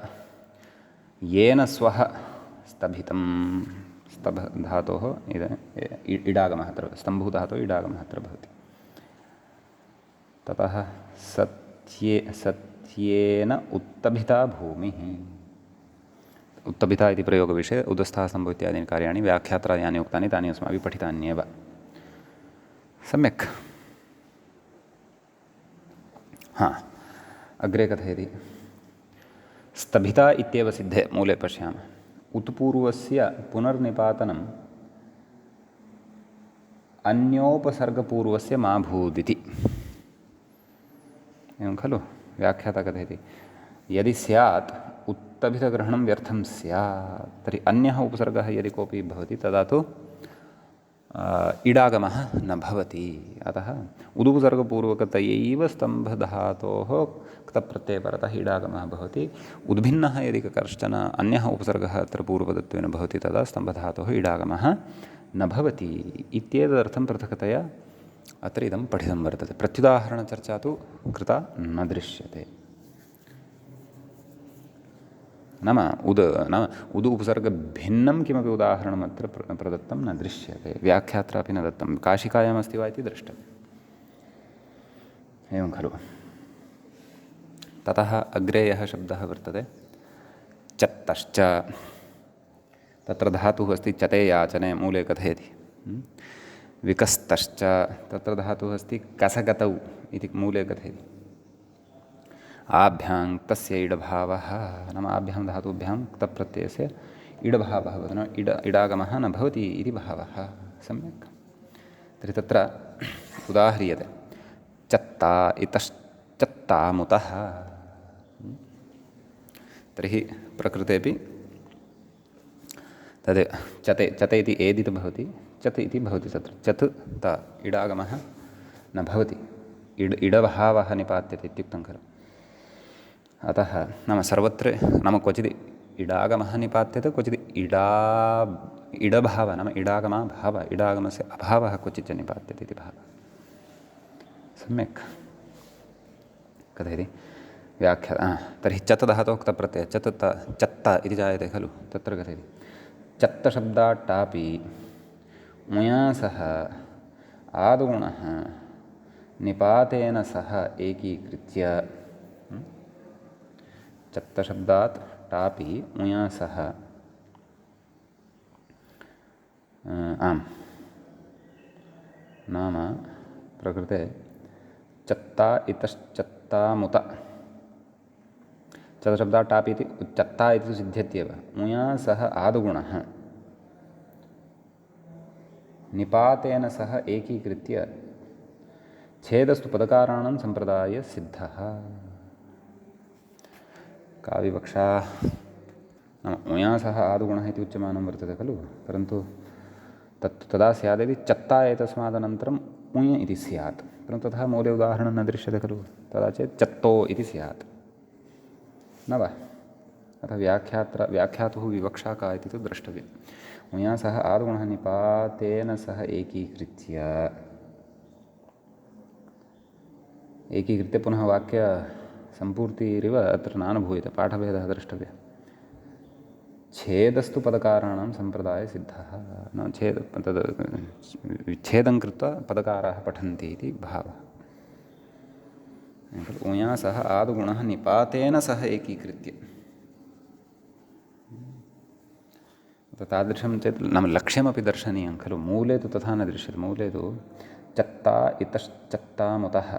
येन स्वः स्तभितं, स्तभ धातोः इडागमः अत्र, स्तम्भूधातोः इडागमः अत्र भवति। ततः सत्येन उत्तभिता भूमिः। उत्तभिता इति प्रयोगविषये उदस्थः स्तम्भो इत्यादीनि कार्याणि व्याख्यात्रा यानि उक्तानि तानि अस्माभिः पठितान्येव। सम्यक्। अग्रे कथयति, स्तभिता इत्येव सिद्धे मूले पश्यामः। उत्पूर्वस्य पुनर्निपातनम् अन्योपसर्गपूर्वस्य मा भूदिति। एवं खलु व्याख्याता कथयति, यदि स्यात् उत्तभितग्रहणं व्यर्थं स्यात् तर्हि अन्यः उपसर्गः यदि कोऽपि भवति तदा तु इडागमः न भवति। अतः उदुपसर्गपूर्वकतयैव स्तम्भधातोः क्तप्रत्ययपरतः इडागमः भवति। उद्भिन्नः यदि कश्चन अन्यः उपसर्गः अत्र पूर्वपदत्वेन भवति तदा स्तम्भधातोः इडागमः न भवति इत्येतदर्थं पृथक्तया अत्र इदं पठितं वर्तते। प्रत्युदाहरणचर्चा तु कृता न दृश्यते। नाम उद उपसर्गभिन्नं किमपि उदाहरणम् अत्र प्रदत्तं न दृश्यते। व्याख्यात्रापि न दत्तं। काशिकायामस्ति वा इति द्रष्टव्यम्। एवं खलु। ततः अग्रे यः शब्दः वर्तते चत्तश्च, तत्र धातुः अस्ति चते याचने, मूले कथयति। विकस्तश्च, तत्र धातुः अस्ति कसगतौ इति मूले कथयति। आभ्यां तस्य इडभावः, नाम आभ्यां धातुभ्यां क्तप्रत्ययस्य इडभावः भवति, नाम इडागमः न भवति इति भावः। सम्यक्। तर्हि तत्र उदाह्रियते चत्ता इतश्चत्तामुतः। तर्हि प्रकृतेपि तद् चते इति एदिति भवति, चत् इति भवति। तत्र चत् त इडागमः न भवति, इडभावः निपात्यते इत्युक्तं खलु। अतः नाम सर्वत्र नाम क्वचित् इडागमः निपात्यते, क्वचित् इडभावः नाम इडागमाभावः, इडागमस्य अभावः क्वचित् च निपात्यते इति भावः। सम्यक्। कथयति व्याख्या। तर्हि चत् धातोः क्तप्रत्ययः चत्त इति जायते खलु। तत्र कथयति चत्तशब्दात् टापि मया सह आदुगुणः निपातेन सह एकीकृत्य, चत्तशब्दात् टापि मया सह नाम प्रकृते चत्ता इतश्चत्तामुत, चतुशब्दात् टापि इति चत्ता इति सिद्ध्यत्येव। मया सह आदुगुणः निपातेन सह एकीकृत्य छेदस्तु पदकाराणां सम्प्रदाय सिद्धः। का विवक्षा? मया सह आदुगुणः इति उच्यमानं वर्तते खलु, परन्तु तत् तदा स्यात् यदि चत्ता एतस्मादनन्तरम् उञ् इति स्यात्, परन्तु तथा मूले उदाहरणं न दृश्यते खलु। तदा चेत् चत्तो इति स्यात्, न वा? अतः व्याख्यातुः विवक्षा का इति तु द्रष्टव्यम्। मया सह आदुगुणः निपातेन सह एकीकृत्य पुनः वाक्यसम्पूर्तिरिव अत्र नानुभूयते, पाठभेदः द्रष्टव्यः। छेदस्तु पदकाराणां सम्प्रदायसिद्धः, न तद् विच्छेदं कृत्वा पदकाराः पठन्ति इति भावः। मया सह आदुगुणः निपातेन सह एकीकृत्य, तादृशं चेत् नाम लक्ष्यमपि दर्शनीयं खलु। मूले तु तथा न दृश्यते। मूले तु चत्ता इतश्चत्तामुतः,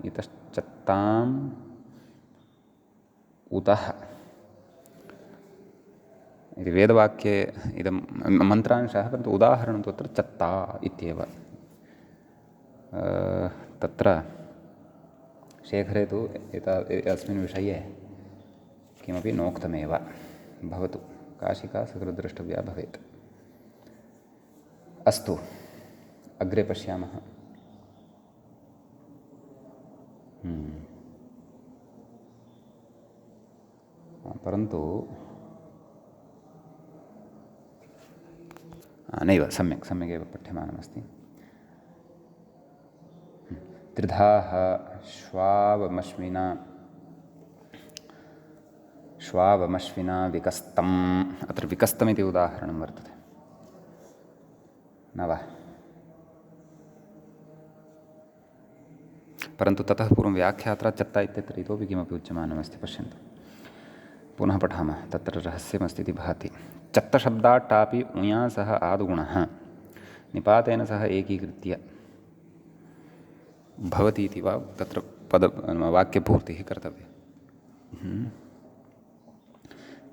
इतश्चत्ताम् उतः इति वेदवाक्ये इदं मन्त्रांशः, परन्तु उदाहरणं तु अत्र चत्ता इत्येव। तत्र शेखरे तु अस्मिन् विषये किमपि नोक्तमेव। भवतु, काशिका सकृद्द्रष्टव्या भवेत्। अस्तु, अग्रे पश्यामः। परन्तु नैव सम्यगेव पठ्यमानमस्ति। त्रिधाः श्वावमश्विना विकस्तम्, अत्र विकस्तमिति उदाहरणं वर्तते न वा? परन्तु ततः पूर्वं व्याख्यात्रा चत्ता इत्यत्र इतोपि किमपि उच्यमानमस्ति, पश्यन्तु। पुनः पठामः, तत्र रहस्यमस्ति इति भाति। चत्तशब्दात् टापि उया सह आदुगुणः निपातेन सह एकीकृत्य भवति इति वा तत्र वाक्यपूर्तिः कर्तव्या।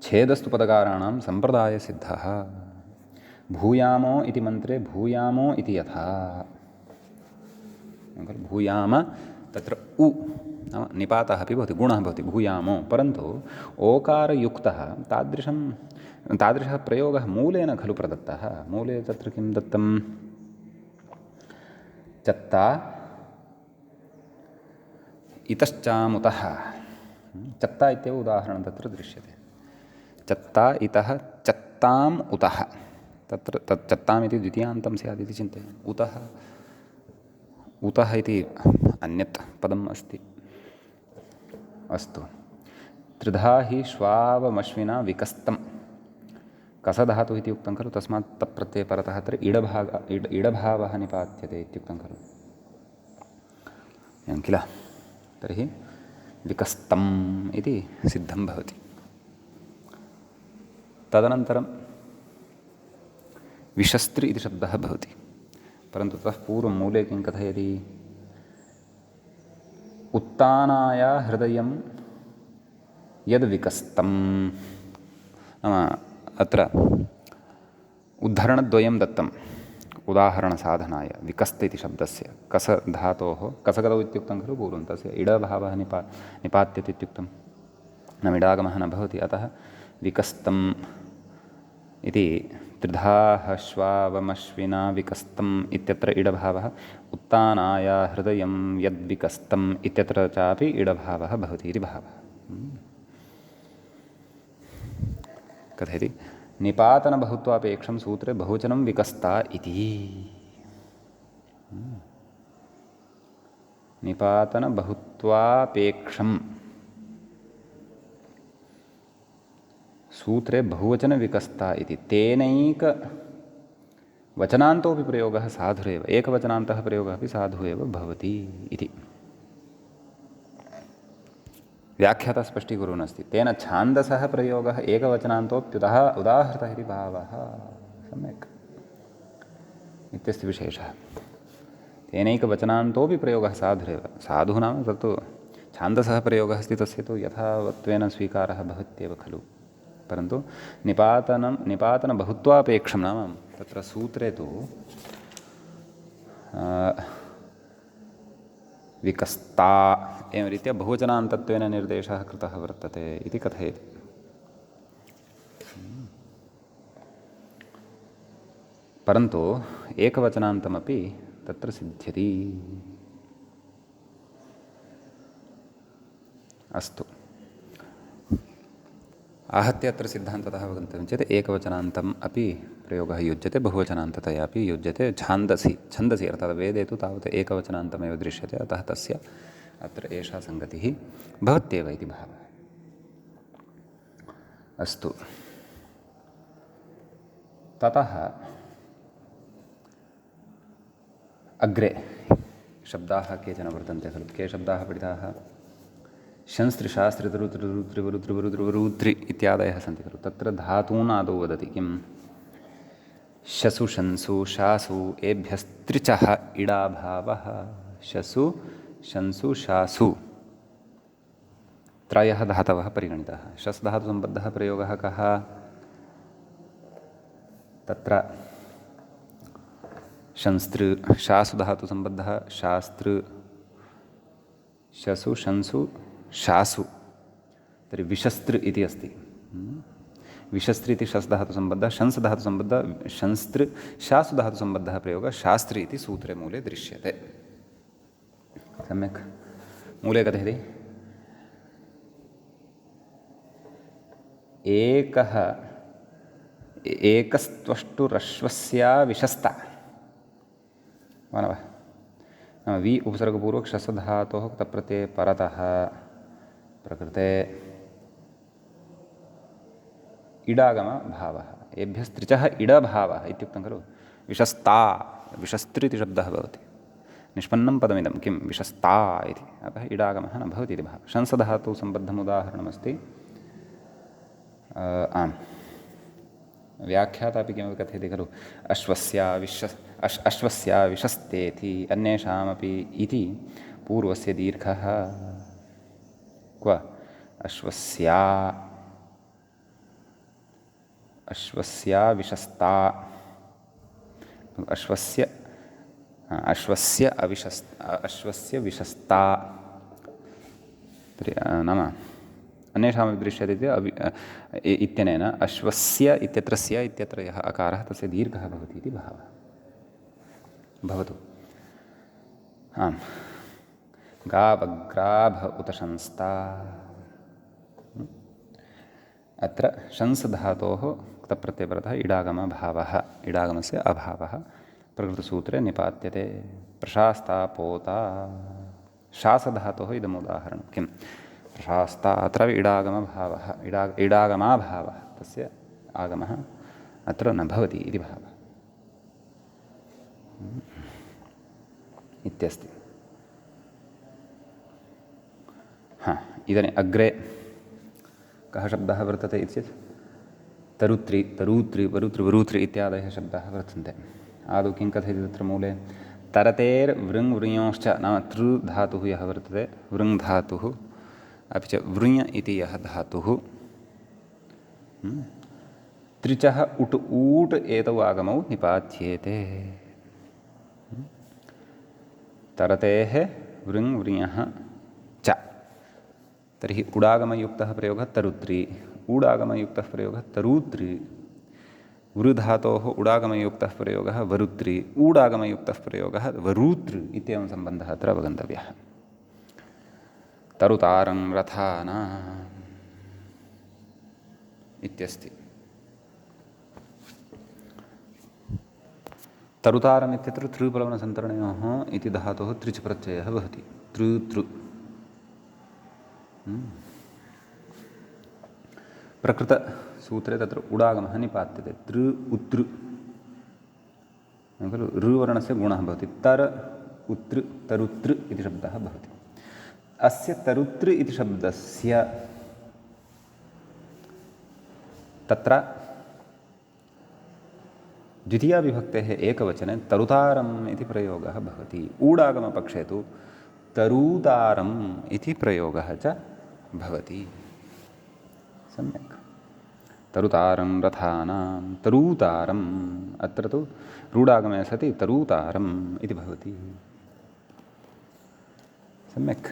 छेदस्तु पदकाराणां सम्प्रदायसिद्धः। भूयामो इति मन्त्रे भूयामो इति यथा, भूयाम तत्र उ नाम निपातः अपि भवति, गुणः भवति भूयामो, परन्तु ओकारयुक्तः तादृशः प्रयोगः मूलेन खलु प्रदत्तः। मूले तत्र किं दत्तं? चत्ता इतश्चामुतः, चत्ता इत्येव उदाहरणं तत्र दृश्यते। चत्ता इतः चत्ताम् उतः, तत्र तत् चत्ताम् इति द्वितीयान्तं स्यात् इति चिन्तयामि। उतः इति अन्यत् पदम् अस्ति। अस्तु, त्रिधा हि श्वावमश्विना विकस्तं, कसधातुः इति उक्तं खलु, तस्मात् तप्रत्यये परतः अत्र इडभावः निपात्यते इत्युक्तं खलु, एवं किल? तर्हि विकस्तम् इति सिद्धं भवति। तदनन्तरं विशस्त्रि इति शब्दः भवति, परन्तु ततः पूर्वं मूले किं कथयति? उत्तानाय हृदयं यद्विकस्तं, नाम अत्र उद्धरणद्वयं दत्तम् उदाहरणसाधनाय विकस्त इति शब्दस्य। कसधातोः, कसगतौ इत्युक्तं खलु पूर्वं, तस्य इडभावः निपात्यते इत्युक्तं, नाम इडागमः न भवति। अतः विकस्तम् इति त्रिधाः श्वावमश्विना विकस्तम् इत्यत्र इडभावः, उत्तानाय हृदयं यद्विकस्तम् इत्यत्र चापि इडभावः भवति इति भावः। कथयति? निपातनबहुत्वापेक्षं सूत्रे बहुवचनं विकस्ता इति। निपातनबहुत्वापेक्षं सूत्रे बहुवचन विकस्ता इति, तेनैक वचनान्तोऽपि प्रयोगः साधुरेव, एकवचनान्तः प्रयोगः अपि साधु एव भवति इति व्याख्याता स्पष्टीकुर्वन् अस्ति। तेन छान्दसः प्रयोगः एकवचनान्तोऽप्युतः उदाहृतः इति भावः। सम्यक् इत्यस्य विशेषः। तेनैकवचनान्तोऽपि प्रयोगः साधुरेव। साधुः नाम तत्तु छान्दसः प्रयोगः अस्ति, तस्य तु यथावत्त्वेन स्वीकारः भवत्येव खलु। परन्तु निपातनबहुत्वापेक्षं नाम तत्र सूत्रे तु विकस्ता एवं रीत्या बहुवचनान्तत्वेन निर्देशः कृतः वर्तते इति कथयति। परन्तु एकवचनान्तमपि तत्र सिद्ध्यति। अस्तु, आहत्य अत्र सिद्धान्ततः अवगन्तव्यं चेत् एकवचनान्तम् अपि प्रयोगः युज्यते, बहुवचनान्ततया अपि युज्यते। छन्दसि अर्थात् वेदे तु तावत् एकवचनान्तमेव दृश्यते, अतः तस्य अत्र एषा सङ्गतिः भवत्येव इति भावः। अस्तु, ततः अग्रे शब्दाः केचन वर्तन्ते खलु। के शब्दाः पठिताः? शंस्त्रिशास्त्रितरुतृवरुतृवरुतृवरुतृ इत्यादयः सन्ति खलु। तत्र धातूनादौ वदति किं? शसु शंसु शासु एभ्यस्त्रिचः इडाभावः। शसु शंसु शासु त्रयः धातवः परिगणिताः। शस् धातुसम्बद्धः प्रयोगः कः? तत्र शंस्तृ। शासु धातुसम्बद्धः शास्तृ। शसु शंसु शासु तर्हि विशस्तृ इति अस्ति। विशस्तृ इति शस् धातुसम्बद्धः, शंस् धातुसम्बद्धः शंस्तृ, शासु धातुसम्बद्धः प्रयोगः शास्त्रि इति सूत्रे मूले दृश्यते। सम्यक्। मूले कथयति एकः एकस्त्वष्टुरश्वस्या विशस्ता। मानवः नाम वि उपसर्गपूर्वक शसधातोः क्तप्रत्यये परतः प्रकृते इडागमभावः। एभ्यस्त्रिचः इडभावः इत्युक्तं खलु। विशस्ता, विशस्तृ इति शब्दः भवति। निष्पन्नं पदमिदं किं? विशस्ता इति। अतः इडागमः न भवति इति भावः। शंसधातुसम्बद्धम् उदाहरणमस्ति। आम्, व्याख्याता अपि किमपि कथयति खलु। अश्वस्या विशस्तेति अन्येषामपि इति पूर्वस्य दीर्घः क्व? अश्वस्या विशस्ता। अश्वस्य विशस्ता नाम अन्येषामपि दृश्यते इत्यनेन अश्वस्य इत्यत्र स्य इत्यत्र यः अकारः तस्य दीर्घः भवति इति भावः। भवतु। आम्, गावग्राभ उत शंस्ता। अत्र शंस् धातोः क्तप्रत्ययपरतः इडागमभावः, इडागमस्य अभावः प्रकृतसूत्रे निपात्यते। प्रशास्ता पोता। शासधातोः इदम् उदाहरणं किं? प्रशास्ता। अत्र इडागमभावः, इडागमाभावः, तस्य आगमः अत्र न भवति इति भावः इत्यस्ति। इदानीम् अग्रे कः शब्दः वर्तते इति चेत् तरुत्रि, तरूत्रि, वरुत्रि, वरूत्रि इत्यादयः शब्दाः वर्तन्ते। आदौ किं कथयति तत्र मूले? तरतेर्वृङ् वृञोश्च नाम तृ धातुः यः वर्तते, वृङ् धातुः, अपि च वृञ इति यः धातुः, त्रिचः उट् ऊट् एतौ आगमौ निपात्येते। तरतेः वृङ् वृञः च। तर्हि उडागमयुक्तः प्रयोगः तरुत्रि, ऊडागमयुक्तः प्रयोगः तरूत्रि, वृधातोः उडागमयुक्तः प्रयोगः वरुत्रि, ऊडागमयुक्तः प्रयोगः वरूतृ इत्येवं सम्बन्धः अत्र अवगन्तव्यः। तरुतारं रथानाम् इत्यस्ति। तरुतारम् इत्यत्र तृप्लवनसन्तरणयोः इति धातोः त्रिच् प्रत्ययः भवति। तृ प्रकृतसूत्रे तत्र उडागमः निपात्यते। तृ उत्तृ खलु। ऋवर्णस्य गुणः भवति। तर उत्तृ तरुतृ इति शब्दः भवति। अस्य तरुतृ इति शब्दस्य तत्र द्वितीयाविभक्तेः एकवचने तरुतारम् इति प्रयोगः भवति। ऊडागमपक्षे तु तरूतारम् इति प्रयोगः च भवति। सम्यक्। तरुतारं रथानां तरूतारम्, अत्र तु रूढागमे सति तरूतारम् इति भवति। सम्यक्।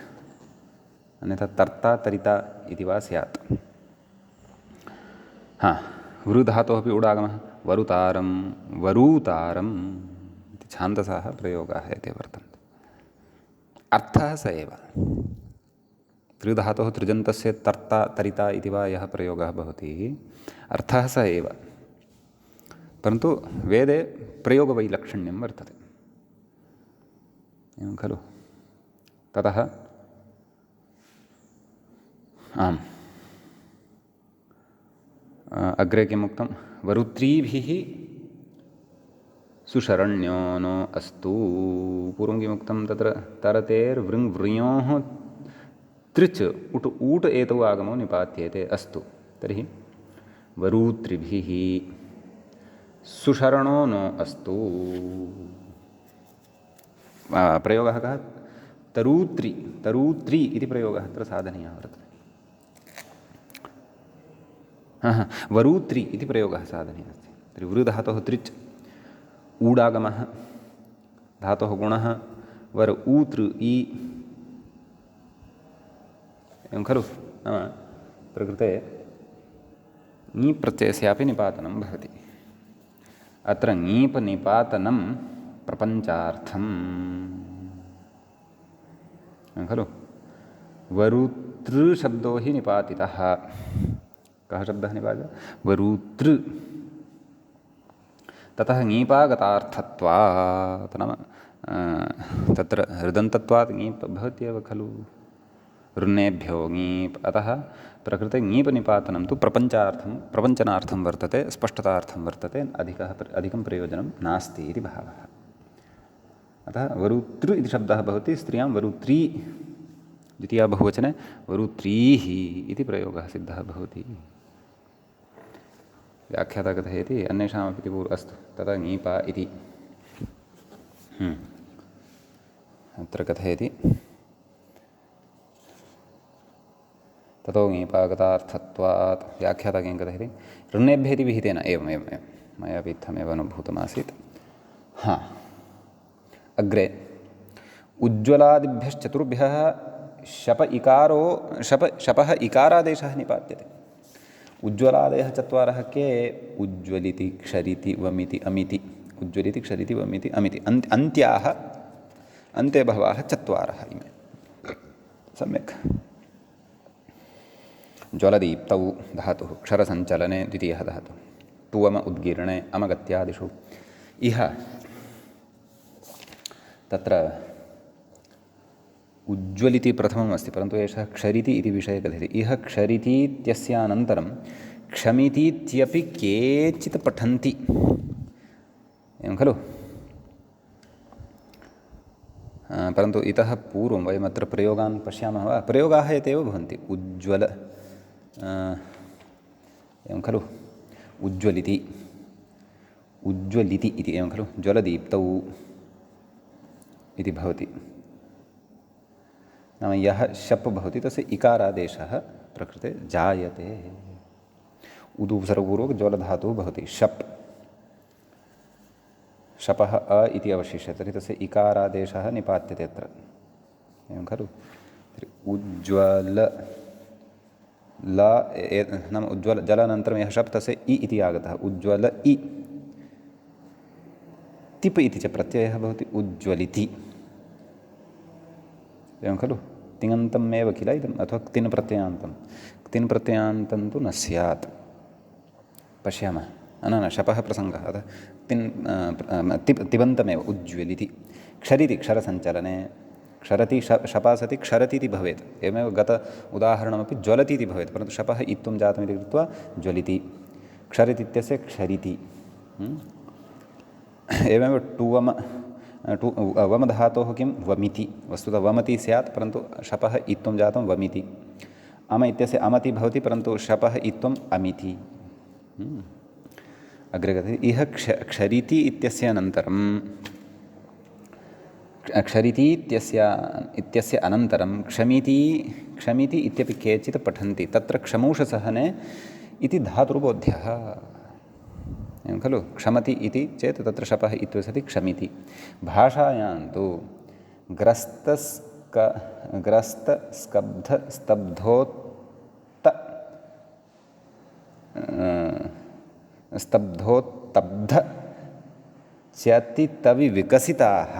अन्यथा तर्ता तरिता इति वा स्यात्। वृधातोः अपि ऊडागमः। वरुतारं वरूतारम् इति छान्दसाः प्रयोगाः एते वर्तन्ते। अर्थः स एव। त्रिधातोः तृजन्तस्य तर्ता तरिता इति वा यः प्रयोगः भवति अर्थः स एव, परन्तु वेदे प्रयोगवैलक्षण्यं वर्तते, एवं खलु। ततः आम् अग्रे किम् उक्तं, वरुत्रीभिः सुशरण्यो नो अस्तु। पूर्वं किमुक्तं तत्र तरतेर्वृङ् वृयोः तृच् उट् ऊट् एतौ आगमो निपात्येते अस्तु। तर्हि वरूत्रिभिः सुशरणो नो अस्तु। प्रयोगः कः, तरूत्री, तरूत्री इति प्रयोगः अत्र साधनीयः वर्तते। वरूत्री इति प्रयोगः साधनीयः अस्ति। तर्हि वृधातोः तृच् ऊडागमः, धातोः गुणः वर ऊतृ इ, एवं खलु। नाम प्रकृते ङीप् प्रत्ययस्यापि निपातनं भवति। अत्र ङीप् निपातनं प्रपञ्चार्थम्, एवं खलु। वरुतृ शब्दो हि निपातितः। कः शब्दः निपातितः? वरुतृ। ततः ङीपागतार्थत्वात्, नाम तत्र हृदन्तत्वात् ङीप् भवत्येव खलु, ऋन्नेभ्यो ङीप्। अतः प्रकृते ङीप् निपातनं तु प्रपञ्चनार्थं वर्तते, स्पष्टतार्थं वर्तते, अधिकं प्रयोजनं नास्ति इति भावः। अतः वरुतृ इति शब्दः भवति, स्त्रियां वरुत्री, द्वितीया बहुवचने वरुत्रीः इति प्रयोगः सिद्धः भवति। व्याख्याता कथयति अन्येषामपि पूर्वम्। अस्तु, तदा ङीपा इति अत्र कथयति, ततो ङीपागतार्थत्वात्। व्याख्याता किं कथयति, ऋन्नेभ्यः इति विहितेन। एवम्, मयापि इत्थमेव अनुभूतमासीत्। अग्रे उज्ज्वलादिभ्यश्चतुर्भ्यः शपः इकारादेशः निपात्यते। उज्ज्वलादयः चत्वारः के? उज्ज्वलिति, क्षरिति, वमिति, अमिति। उज्ज्वलिति, क्षरिति, वमिति, अमिति। अन्त्याः, अन्ते बहवः चत्वारः इमे। सम्यक्। ज्वलदीप्तौ धातुः, क्षरसञ्चलने द्वितीयः धातुः, टुवम उद्गीर्णे अमगत्यादिषु। इह तत्र उज्ज्वलिति प्रथमम् अस्ति, परन्तु एषः क्षरिति इति विषये कथयति। इह क्षरितीत्यस्यानन्तरं क्षमितीत्यपि केचित् पठन्ति, एवं खलु। परन्तु इतः पूर्वं वयमत्र प्रयोगान् पश्यामः वा? प्रयोगाः एतेव भवन्ति। उज्ज्वल, एवं खलु, उज्ज्वलिति, उज्ज्वलिति इति, एवं खलु। ज्वलदीप्तौ इति भवति। नाम यः शप् भवति तस्य इकारादेशः प्रकृते जायते। उदु उपसर्गपूर्वक ज्वलधातुः भवति शप्, शपः अ इति अवशिष्यते, तर्हि तस्य इकारादेशः निपात्यते अत्र, एवं खलु। उज्ज्वल ल नाम उज्ज्वल, जलानन्तरं यः शप् तस्य इ इति आगतः, उज्ज्वल इ। तिप् इति च प्रत्ययः भवति, उज्ज्वलिति, एवं खलु। तिङन्तम् एव किल इदम्, अथवा क्तिन् प्रत्ययान्तं। क्तिन् प्रत्ययान्तं तु न स्यात्, पश्यामः। न शपः प्रसङ्गः, अतः तिबन्तमेव उज्ज्वलिति। क्षरिति, क्षरसञ्चलने, क्षरति शपा सति क्षरति इति भवेत्। एवमेव गत उदाहरणमपि ज्वलति इति भवेत्, परन्तु शपः इत्थं जातमिति कृत्वा ज्वलिति। क्षरिति इत्यस्य क्षरिति। एवमेव टुवम, वमधातोः किं? वमिति। वस्तुतः वमति स्यात्, परन्तु शपः इत्थं जातं वमिति। अम इत्यस्य अमति भवति, परन्तु शपः इत्थम् अमिति। अग्रे कथयति, इह क्षरिति इत्यस्य अनन्तरं, क्षरिति इत्यस्य अनन्तरं क्षमिति इत्यपि केचित् पठन्ति। तत्र क्षमूषसहने इति धातुर्बोध्यः, एवं खलु। क्षमति इति चेत् तत्र शपः इत्युपसति क्षमिति। भाषायां तु स्तब्धोत्तब्ध च्यतितवि विकसिताः।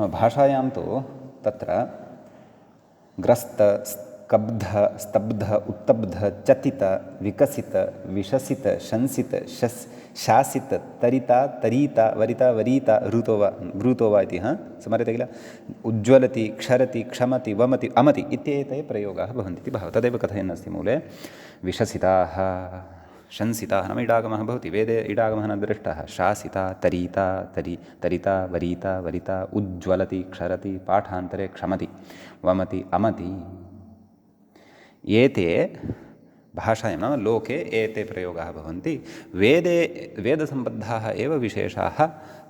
भाषायां तु तत्र ग्रस्त, स्तब्ध, स्तब्ध, उत्तब्ध, चतित, विकसित, विशसित, शंसित, शासित, तरिता, तरीता, वरिता, वरीता, ब्रूतो वा इति स्मर्यते किल। उज्ज्वलति, क्षरति, क्षमति, वमति, अमति इत्येते प्रयोगाः भवन्ति इति भावः। तदेव कथयन् अस्ति मूले। विशसिताः, शंसिताः नाम इडागमः भवति, वेदे इडागमः न दृष्टः। शासिता, तरीता, तरिता, वरीता, वरिता, उज्ज्वलति, क्षरति, पाठान्तरे क्षमति, वमति, अमति। एते भाषायां नाम लोके एते प्रयोगाः भवन्ति। वेदे वेदसम्बद्धाः एव विशेषाः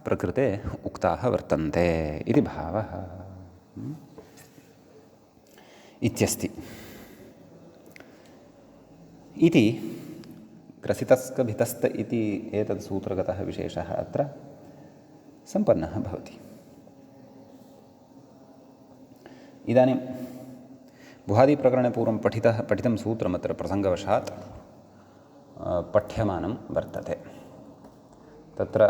प्रकृते उक्ताः वर्तन्ते इति भावः इत्यस्ति। इति ग्रसितस्कभितस्त इति एतद् सूत्रगतः विशेषः अत्र सम्पन्नः भवति। इदानीं बुहादिप्रकरणे पूर्वं पठितं सूत्रमत्र प्रसङ्गवशात् पठ्यमानं वर्तते। तत्र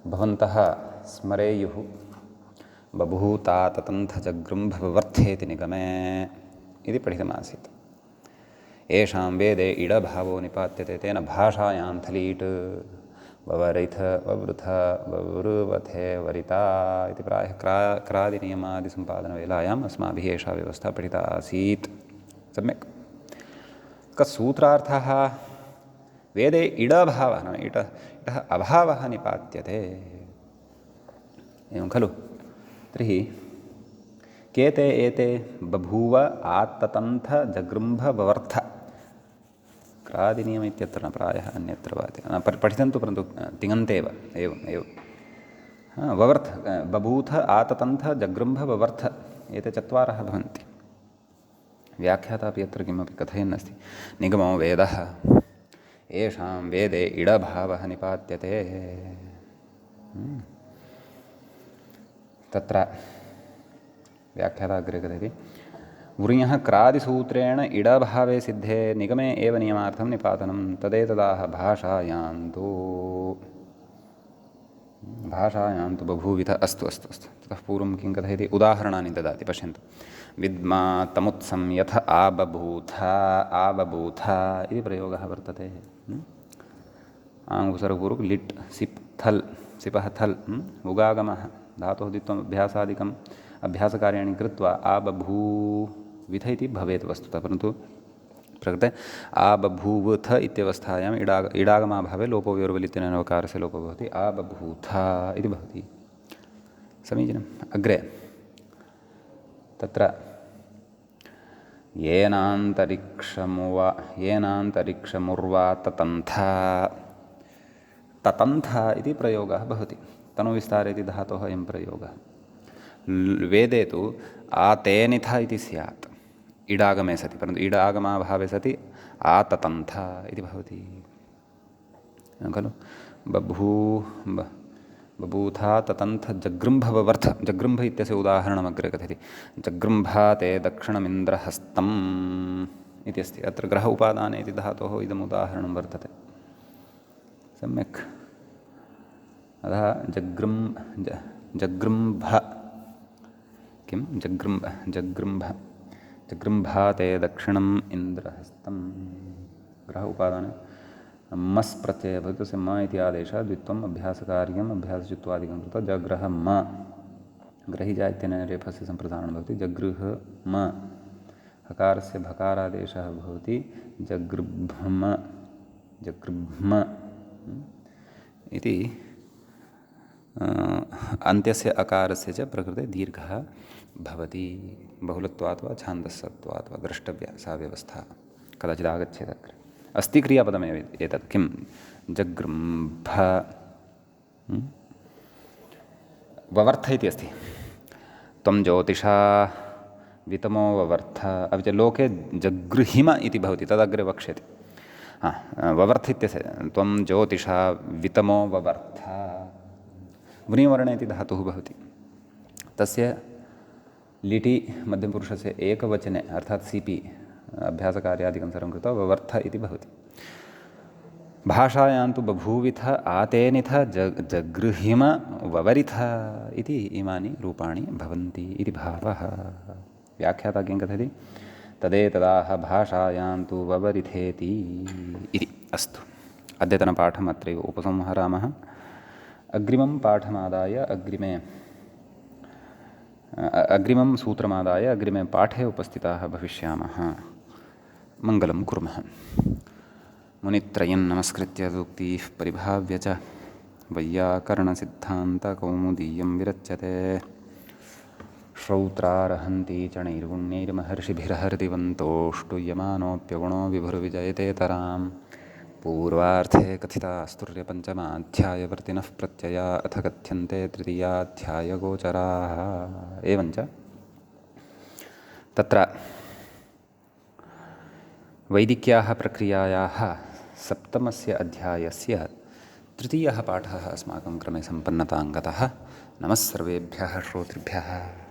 भवन्तः स्मरेयुः बभूताततन्थजगृम्भवर्थेति निगमे इति पठितमासीत्। येषां वेदे इडभावो निपात्यते तेन भाषायां थलीट् ववरिथ ववृथ ववृवथे वरिता इति प्रायः क्रादिनियमादिसम्पादनवेलायाम् अस्माभिः एषा व्यवस्था पठिता आसीत्। सम्यक्। सूत्रार्थः वेदे इडभावः नाम इटः अभावः निपात्यते एवं खलु। तर्हि के ते एते बभूव आत्ततन्थ जगृम्भ ववर्थ। क्रादिनियम इत्यत्र न प्रायः अन्यत्र वाति पठितं तु परन्तु तिङन्तेव एवं ववर्थ बभूथ आततन्थ जगृम्भ ववर्थ एते चत्वारः भवन्ति। व्याख्याता अपि अत्र किमपि कथयन् अस्ति। निगमो वेदः येषां वेदे इडभावः निपात्यते। तत्र व्याख्याता अग्रे कथयति वृञः क्रादिसूत्रेण इडभावे सिद्धे निगमे एव नियमार्थं निपातनं तदेतदाह भाषायां तु बभूविध। अस्तु ततः पूर्वं किं कथयति उदाहरणानि ददाति पश्यन्तु। विद्मा तमुत्सं यथ आबभूथ इति प्रयोगः वर्तते। आङ्गुसर्गपूर्वक लिट् सिप् थल् सिपः थल् उगागमः धातोः द्वित्वम् अभ्यासादिकम् अभ्यासकार्याणि कृत्वा आबभूविथ इति भवेत् वस्तुतः, परन्तु प्रकृते आबभूवथ इत्यवस्थायाम् इडागमाभावे लोपोविवर्वलित्यनेन वकारस्य लोपो भवति। आबभूथ इति भवति। समीचीनम्। अग्रे तत्र येनान्तरिक्षमुर्वा ततन्थ इति प्रयोगः भवति। तनुविस्तारे इति धातोः अयं प्रयोगः। वेदे तु आतेनिथ इति स्यात् इडागमे सति, परन्तु इडागमाभावे सति आततन्थ इति भवति खलु। बभूथा ततन्थ जगृम्भवर्थ। जगृम्भ इत्यस्य उदाहरणमग्रे कथयति। जगृम्भाते दक्षिणमिन्द्रहस्तम् इति अस्ति। अत्र ग्रह उपादाने इति धातोः इदम् उदाहरणं वर्तते। सम्यक्। अतः जगृम्भ किं जगृम्भाते दक्षिणम् इन्द्रहस्तम्। ग्रह उपादाने मस् प्रत्ययः भवति। तस्य म इति आदेशः द्वित्वम् अभ्यासकार्यम् अभ्यासचित्वादिकं कृत्वा जगृह म ग्रहिजा इत्यनेन रेफस्य सम्प्रसारणं भवति। जगृह म हकारस्य भकारादेशः भवति जगृभ्म इति अन्त्यस्य अकारस्य च प्रकृते दीर्घः भवति। बहुलत्वात् वा छान्दसत्वात् वा द्रष्टव्या सा व्यवस्था। कदाचित् आगच्छेत् अग्रे। अस्ति क्रियापदमेव एतत्। किं जगृम्भ ववर्थ इति अस्ति। त्वं ज्योतिषा वितमो ववर्थ। अपि च लोके जगृहिम इति भवति, तदग्रे वक्ष्यति। ववर्थ इत्यस्य त्वं ज्योतिषा वितमो ववर्थ। व्रीवर्णे इति धातुः भवति। तस्य लिटि मध्यमपुरुषस्य एकवचने अर्थात् सिपि अभ्यासकार्यादिकं सर्वं कृत्वा ववर्थ इति भवति। भाषायां तु बभूविथ आतेनिथ जगृहिम ववरिथ इति इमानि रूपाणि भवन्ति इति भावः। व्याख्याता किं कथयति? तदेतदाह भाषायां तु ववरिथेति इति। अस्तु, अद्यतनपाठम् अत्रैव उपसंहरामः। अग्रिमं पाठमादाय अग्रिमं सूत्रमादाय अग्रिमे पाठे उपस्थिताः भविष्यामः। मङ्गलं कुर्मः। मुनित्रयं नमस्कृत्य सूक्तिः परिभाव्य च वैयाकरणसिद्धान्तकौमुदीयं विरच्यते। श्रौत्रारहन्ति चणैर्गुण्यैर्महर्षिभिर्हृदिवन्तोऽष्टुयमानोऽप्यगुणो विभुर्विजयतेतराम्। पूर्वार्थे कथितास्तुर्यपञ्चमाध्यायवर्तिनः प्रत्यया अथ कथ्यन्ते तृतीयाध्यायगोचराः। एवञ्च तत्र वैदिक्याः प्रक्रियायाः सप्तमस्य अध्यायस्य तृतीयः पाठः अस्माकं क्रमे सम्पन्नतां गतः। नमः सर्वेभ्यः श्रोतृभ्यः।